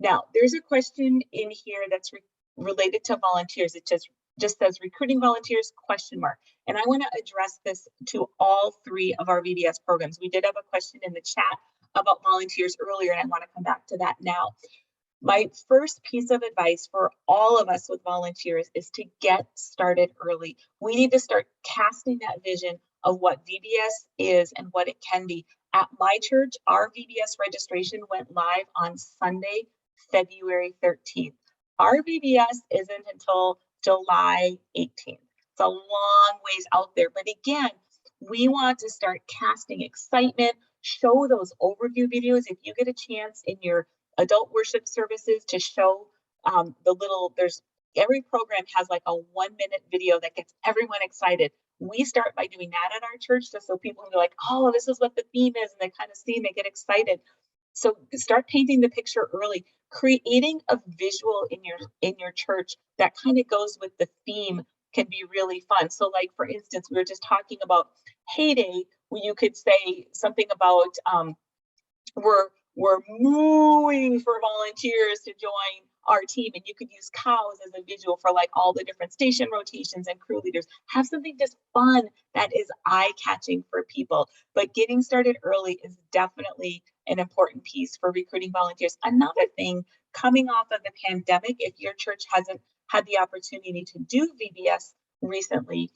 Now, there's a question in here that's related to volunteers. It just says recruiting volunteers, question mark. And I want to address this to all three of our VBS programs. We did have a question in the chat about volunteers earlier, and I want to come back to that now. My first piece of advice for all of us with volunteers is to get started early. We need to start casting that vision of what VBS is and what it can be. At my church, our VBS registration went live on Sunday, February 13th. Our VBS isn't until July 18th. It's a long ways out there, but again, we want to start casting excitement, show those overview videos. If you get a chance in your adult worship services to show every program has like a 1-minute video that gets everyone excited. We start by doing that at our church just so people can be like, oh, this is what the theme is, and they kind of see and they get excited. So start painting the picture early, creating a visual in your church that kind of goes with the theme can be really fun. So like, for instance, we were just talking about heyday, where you could say something about we're mooing for volunteers to join our team, and you could use cows as a visual for like all the different station rotations and crew leaders. Have something just fun that is eye-catching for people. But getting started early is definitely an important piece for recruiting volunteers. Another thing, coming off of the pandemic, if your church hasn't had the opportunity to do VBS recently,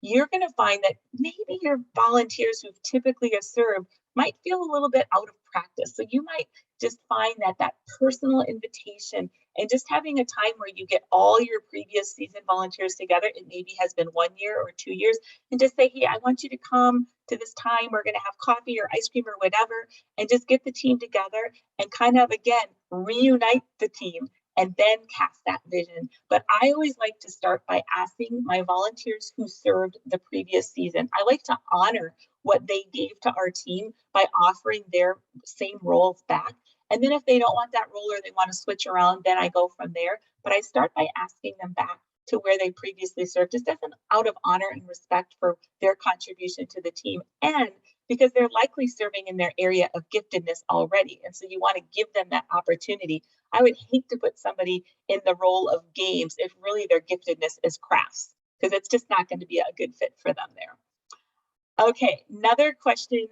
you're going to find that maybe your volunteers who typically have served might feel a little bit out of practice. So you might just find that personal invitation and just having a time where you get all your previous season volunteers together, it maybe has been 1 year or 2 years, and just say, hey, I want you to come to this time. We're going to have coffee or ice cream or whatever, and just get the team together and kind of, again, reunite the team and then cast that vision. But I always like to start by asking my volunteers who served the previous season. I like to honor what they gave to our team by offering their same roles back. And then if they don't want that role or they want to switch around, then I go from there. But I start by asking them back to where they previously served, just as an out of honor and respect for their contribution to the team. And because they're likely serving in their area of giftedness already. And so you want to give them that opportunity. I would hate to put somebody in the role of games if really their giftedness is crafts, because it's just not going to be a good fit for them there. Okay, another question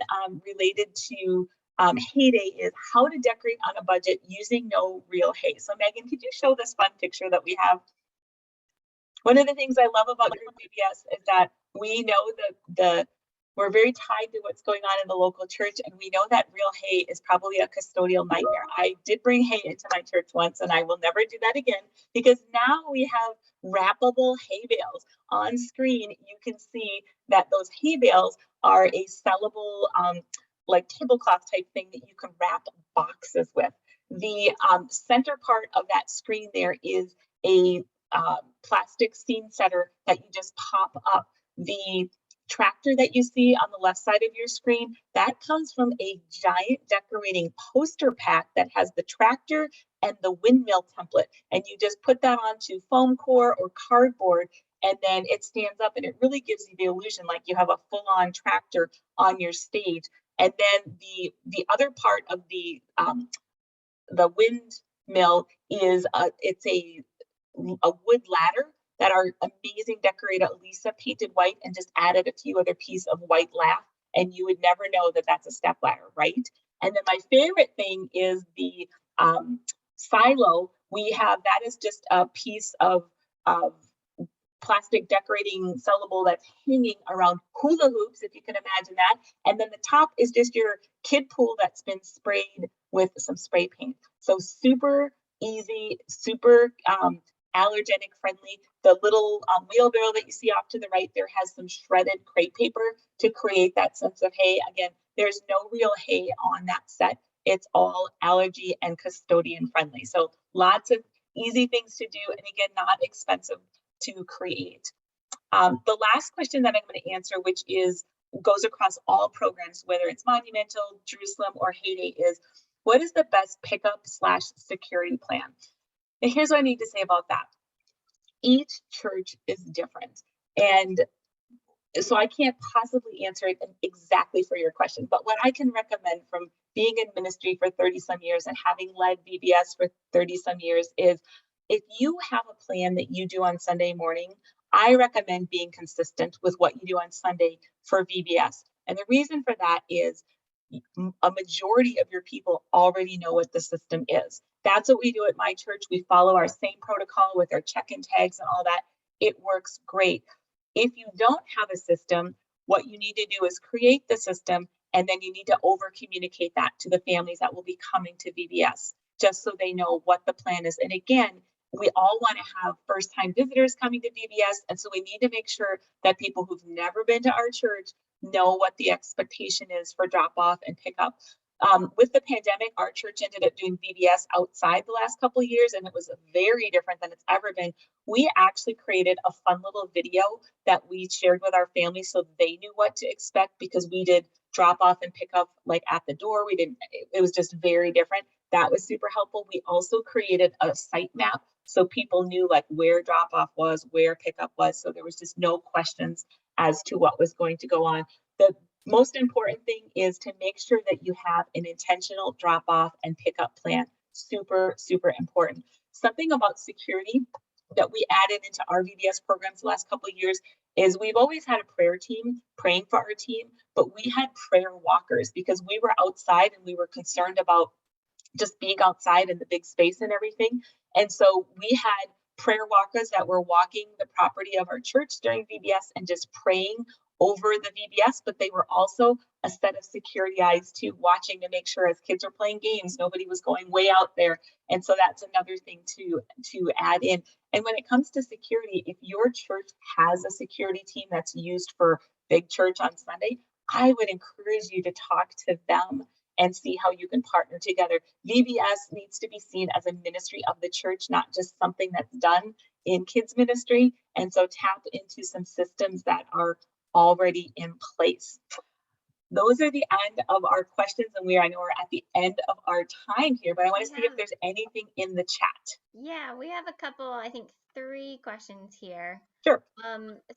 related to heyday is how to decorate on a budget using no real hay. So Megan, could you show this fun picture that we have? One of the things I love about Group VBS is that we know we're very tied to what's going on in the local church, and we know that real hay is probably a custodial nightmare. I did bring hay into my church once, and I will never do that again, because now we have wrappable hay bales. On screen, you can see that those hay bales are a sellable, like tablecloth type thing that you can wrap boxes with. The center part of that screen there is a plastic scene setter that you just pop up. The tractor that you see on the left side of your screen, that comes from a giant decorating poster pack that has the tractor and the windmill template. And you just put that onto foam core or cardboard, and then it stands up, and it really gives you the illusion like you have a full-on tractor on your stage. And then the other part of the windmill is it's a wood ladder that our amazing decorator Lisa painted white and just added a few other pieces of white lath, and you would never know that that's a step ladder, right? And then my favorite thing is the silo. We have that is just a piece of plastic decorating sellable that's hanging around hula hoops, if you can imagine that. And then the top is just your kid pool that's been sprayed with some spray paint. So super easy, super allergenic friendly. The little wheelbarrow that you see off to the right there has some shredded crepe paper to create that sense of hay. Again, there's no real hay on that set. It's all allergy and custodian friendly. So lots of easy things to do, and again, not expensive to create. The last question that I'm going to answer, which is goes across all programs, whether it's Monumental, Jerusalem, or Heyday, is what is the best pickup/security plan? And here's what I need to say about that. Each church is different. And so I can't possibly answer it exactly for your question, but what I can recommend from being in ministry for 30 some years and having led VBS for 30 some years is if you have a plan that you do on Sunday morning, I recommend being consistent with what you do on Sunday for VBS. And the reason for that is a majority of your people already know what the system is. That's what we do at my church. We follow our same protocol with our check-in tags and all that. It works great. If you don't have a system, what you need to do is create the system, and then you need to over communicate that to the families that will be coming to VBS, just so they know what the plan is. And again, we all want to have first time visitors coming to VBS. And so we need to make sure that people who've never been to our church know what the expectation is for drop off and pickup. With the pandemic, our church ended up doing VBS outside the last couple of years, and it was very different than it's ever been. We actually created a fun little video that we shared with our families so they knew what to expect, because we did drop off and pick up like at the door. It was just very different. That was super helpful. We also created a site map so people knew like where drop off was, where pickup was. So there was just no questions as to what was going to go on. The most important thing is to make sure that you have an intentional drop off and pickup plan. Super, super important. Something about security that we added into our VBS programs the last couple of years is we've always had a prayer team praying for our team, but we had prayer walkers because we were outside and we were concerned about just being outside in the big space and everything. And so we had prayer walkers that were walking the property of our church during VBS and just praying over the VBS, but they were also a set of security eyes too, watching to make sure as kids are playing games, nobody was going way out there. And so that's another thing to add in. And when it comes to security, if your church has a security team that's used for big church on Sunday, I would encourage you to talk to them and see how you can partner together. VBS needs to be seen as a ministry of the church, not just something that's done in kids ministry. And so tap into some systems that are already in place. Those are the end of our questions, and I know we're at the end of our time here, but I want to see if there's anything in the chat. Yeah, we have a couple, I think 3 questions here. Sure.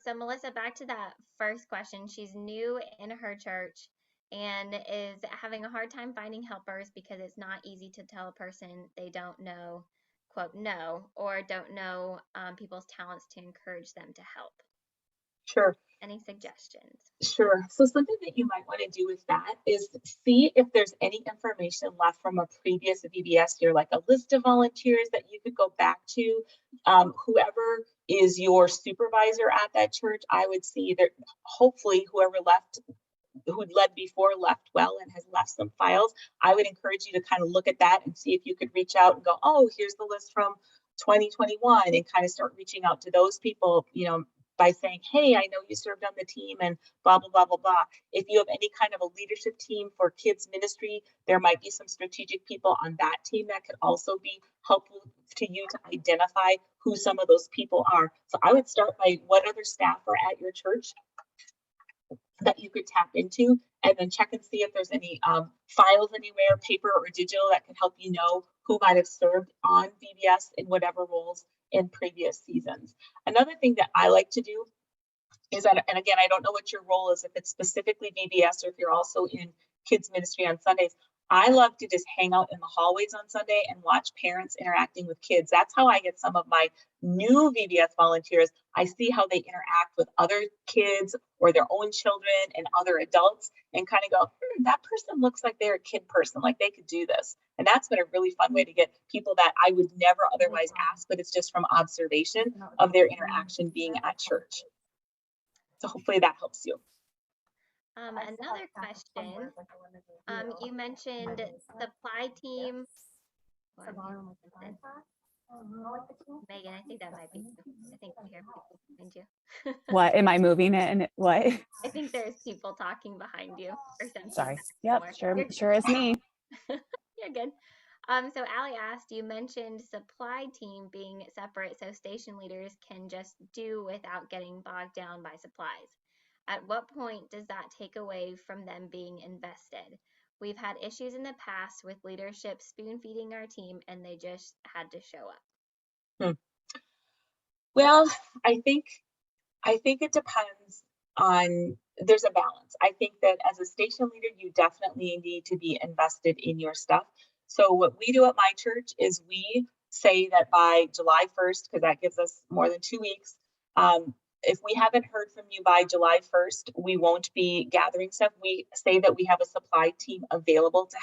So Melissa, back to that first question. She's new in her church and is having a hard time finding helpers because it's not easy to tell a person they don't know, quote, no, or don't know people's talents to encourage them to help. Sure. Any suggestions? Sure. So something that you might want to do with that is see if there's any information left from a previous VBS year, like a list of volunteers that you could go back to. Whoever is your supervisor at that church, I would see that hopefully whoever left, who'd led before, left well and has left some files. I would encourage you to kind of look at that and see if you could reach out and go, oh, here's the list from 2021, and kind of start reaching out to those people, by saying, hey, I know you served on the team and blah, blah, blah, blah, blah. If you have any kind of a leadership team for kids ministry, there might be some strategic people on that team that could also be helpful to you to identify who some of those people are. So I would start by what other staff are at your church that you could tap into, and then check and see if there's any files anywhere, paper or digital, that can help you know who might have served on VBS in whatever roles in previous seasons. Another thing that I like to do is that, and again, I don't know what your role is, if it's specifically VBS or if you're also in kids ministry on Sundays, I love to just hang out in the hallways on Sunday and watch parents interacting with kids. That's how I get some of my new VBS volunteers. I see how they interact with other kids or their own children and other adults, and kind of go, that person looks like they're a kid person, like they could do this. And that's been a really fun way to get people that I would never otherwise ask, but it's just from observation of their interaction being at church. So hopefully that helps you. Another question. You mentioned supply team. Megan, I think that might be you. I think we hear people behind you. What, am I moving it? And what? I think there's people talking behind you or something. Sorry. Yep, sure is me. You're good. So Allie asked, you mentioned supply team being separate so station leaders can just do without getting bogged down by supplies. At what point does that take away from them being invested? We've had issues in the past with leadership spoon feeding our team, and they just had to show up. Well, I think it depends on, there's a balance. I think that as a station leader, you definitely need to be invested in your stuff. So what we do at my church is we say that by July 1st, because that gives us more than 2 weeks, if we haven't heard from you by July 1st, we won't be gathering stuff. We say that we have a supply team available to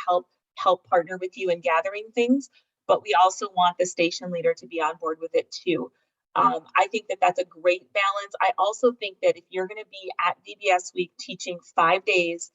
help partner with you in gathering things, but we also want the station leader to be on board with it too. I think that that's a great balance. I also think that if you're going to be at VBS week teaching 5 days,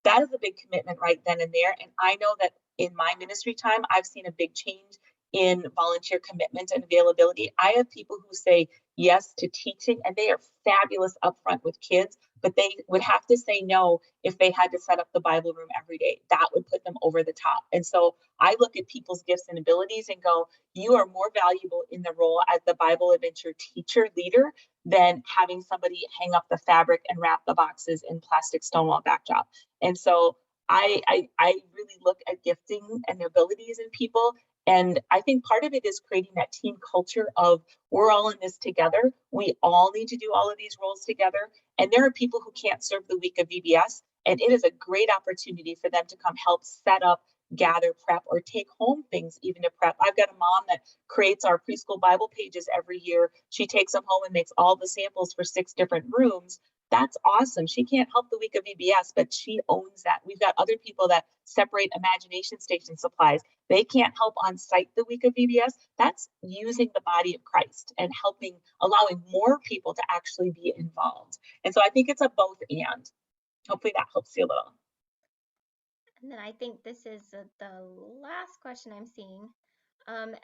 that is a big commitment right then and there. And I know that in my ministry time, I've seen a big change in volunteer commitment and availability. I have people who say yes to teaching, and they are fabulous upfront with kids, but they would have to say no if they had to set up the Bible room every day. That would put them over the top. And so I look at people's gifts and abilities and go, you are more valuable in the role as the Bible adventure teacher leader than having somebody hang up the fabric and wrap the boxes in plastic stonewall backdrop. And so I really look at gifting and abilities in people. And I think part of it is creating that team culture of we're all in this together. We all need to do all of these roles together. And there are people who can't serve the week of VBS. And it is a great opportunity for them to come help set up, gather, prep, or take home things even to prep. I've got a mom that creates our preschool Bible pages every year. She takes them home and makes all the samples for 6 different rooms. That's awesome. She can't help the week of VBS, but she owns that. We've got other people that separate imagination station supplies. They can't help on site the week of VBS. That's using the body of Christ and helping, allowing more people to actually be involved. And so I think it's a both and. Hopefully that helps you a little. And then I think this is the last question I'm seeing.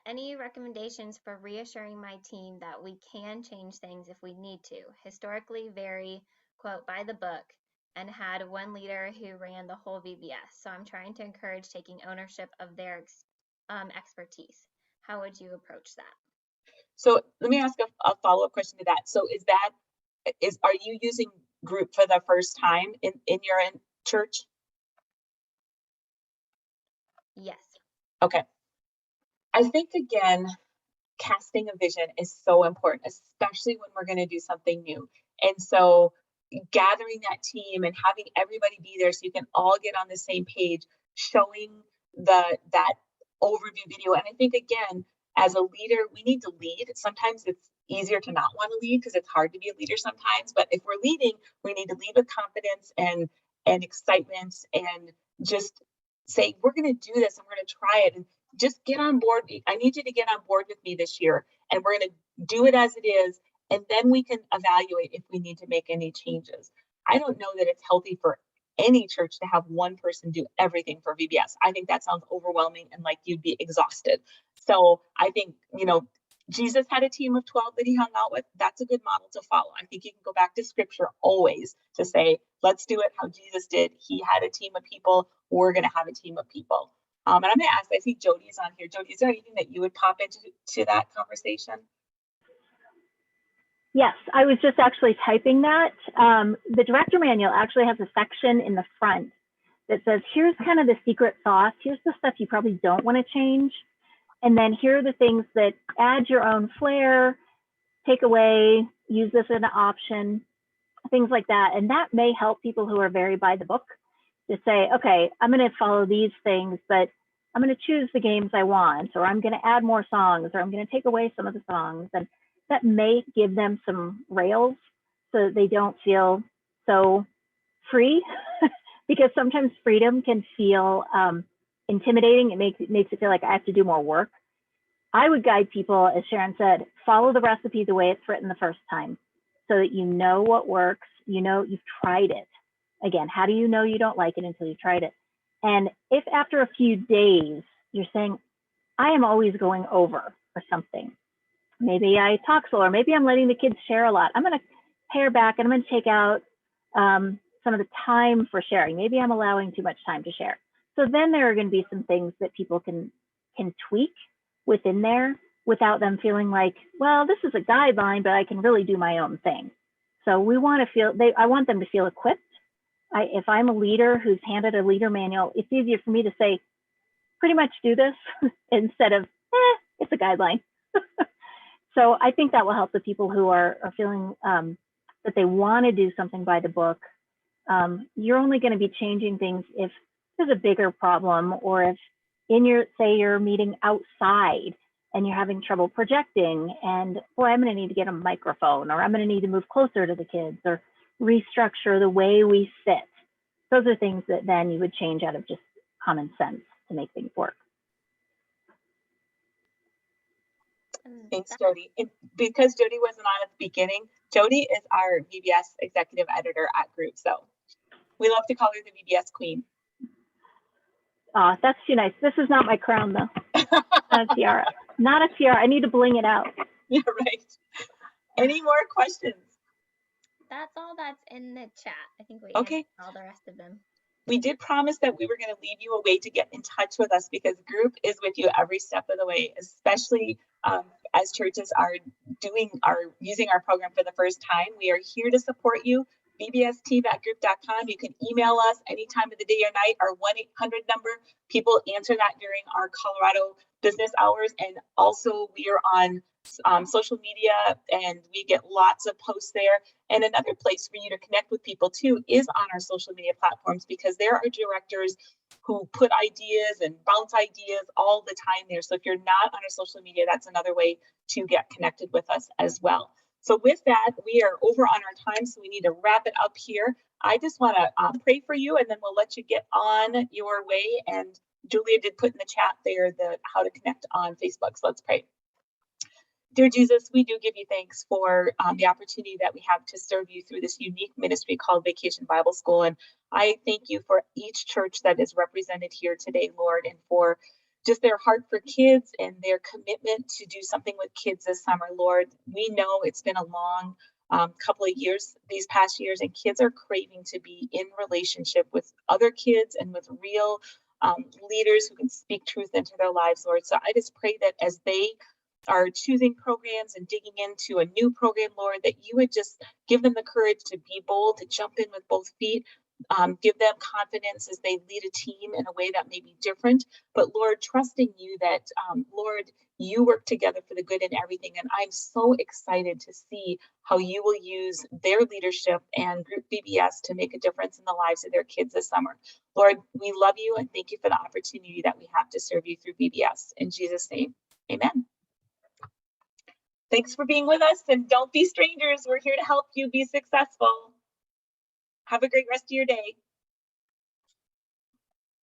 Any recommendations for reassuring my team that we can change things if we need to? Historically, very, quote, by the book, and had one leader who ran the whole VBS. So I'm trying to encourage taking ownership of their expertise. How would you approach that? So let me ask a follow-up question to that. So are you using Group for the first time in your church? Yes. Okay. I think, again, casting a vision is so important, especially when we're going to do something new. And so gathering that team and having everybody be there so you can all get on the same page, showing that overview video. And I think, again, as a leader, we need to lead. Sometimes it's easier to not want to lead because it's hard to be a leader sometimes. But if we're leading, we need to lead with confidence and excitement and just say, we're going to do this and we're going to try it. And just get on board. I need you to get on board with me this year, and we're going to do it as it is. And then we can evaluate if we need to make any changes. I don't know that it's healthy for any church to have one person do everything for VBS. I think that sounds overwhelming and like you'd be exhausted. So I think, Jesus had a team of 12 that he hung out with. That's a good model to follow. I think you can go back to scripture always to say, let's do it how Jesus did. He had a team of people. We're going to have a team of people. And I'm going to ask, I see Jody's on here. Jody, is there anything that you would pop into that conversation? Yes, I was just actually typing that. The director manual actually has a section in the front that says, here's kind of the secret sauce. Here's the stuff you probably don't want to change. And then here are the things that add your own flair, take away, use this as an option, things like that. And that may help people who are very by the book to say, okay, I'm going to follow these things, but I'm going to choose the games I want, or I'm going to add more songs, or I'm going to take away some of the songs. And that may give them some rails so that they don't feel so free because sometimes freedom can feel intimidating. It makes it feel like I have to do more work. I would guide people, as Sharon said, follow the recipe the way it's written the first time so that you know what works, you've tried it. Again, how do you know you don't like it until you tried it? And if after a few days you're saying, I am always going over or something, maybe I talk slower, maybe I'm letting the kids share a lot, I'm going to pare back and I'm going to take out some of the time for sharing. Maybe I'm allowing too much time to share. So then there are going to be some things that people can tweak within there without them feeling like, well, this is a guideline, but I can really do my own thing. So we want to feel, I want them to feel equipped. If I'm a leader who's handed a leader manual, it's easier for me to say, pretty much do this instead of, it's a guideline. So I think that will help the people who are feeling that they want to do something by the book. You're only going to be changing things if there's a bigger problem, or if in your, say you're meeting outside and you're having trouble projecting, and boy, I'm going to need to get a microphone, or I'm going to need to move closer to the kids, or restructure the way we sit. Those are things that then you would change out of just common sense to make things work. Thanks, Jody. And because Jody wasn't on at the beginning, Jody is our VBS executive editor at Group. So we love to call her the VBS queen. That's too nice. This is not my crown, though. Not a tiara. Not a tiara. I need to bling it out. Yeah, right. Any more questions? That's all that's in the chat. I think we answered all the rest of them. We did promise that we were going to leave you a way to get in touch with us, because Group is with you every step of the way, especially as churches are using our program for the first time. We are here to support you. VBSteam@group.com. You can email us any time of the day or night. Our 1-800 number, people answer that during our Colorado business hours. And also we are on social media, and we get lots of posts there. And another place for you to connect with people too is on our social media platforms, because there are directors who put ideas and bounce ideas all the time there. So if you're not on our social media, that's another way to get connected with us as well. So with that, we are over on our time, so we need to wrap it up here. I just want to pray for you, and then we'll let you get on your way. And Julia did put in the chat there how to connect on Facebook. So let's pray. Dear Jesus, we do give you thanks for the opportunity that we have to serve you through this unique ministry called Vacation Bible School. And I thank you for each church that is represented here today, Lord, and for just their heart for kids and their commitment to do something with kids this summer, Lord. We know it's been a long couple of years, these past years, and kids are craving to be in relationship with other kids and with real leaders who can speak truth into their lives, Lord. So I just pray that as they are choosing programs and digging into a new program, Lord, that you would just give them the courage to be bold, to jump in with both feet, give them confidence as they lead a team in a way that may be different. But Lord, trusting you that, Lord, you work together for the good in everything. And I'm so excited to see how you will use their leadership and Group VBS to make a difference in the lives of their kids this summer. Lord, we love you and thank you for the opportunity that we have to serve you through VBS. In Jesus' name, amen. Thanks for being with us, and don't be strangers. We're here to help you be successful. Have a great rest of your day.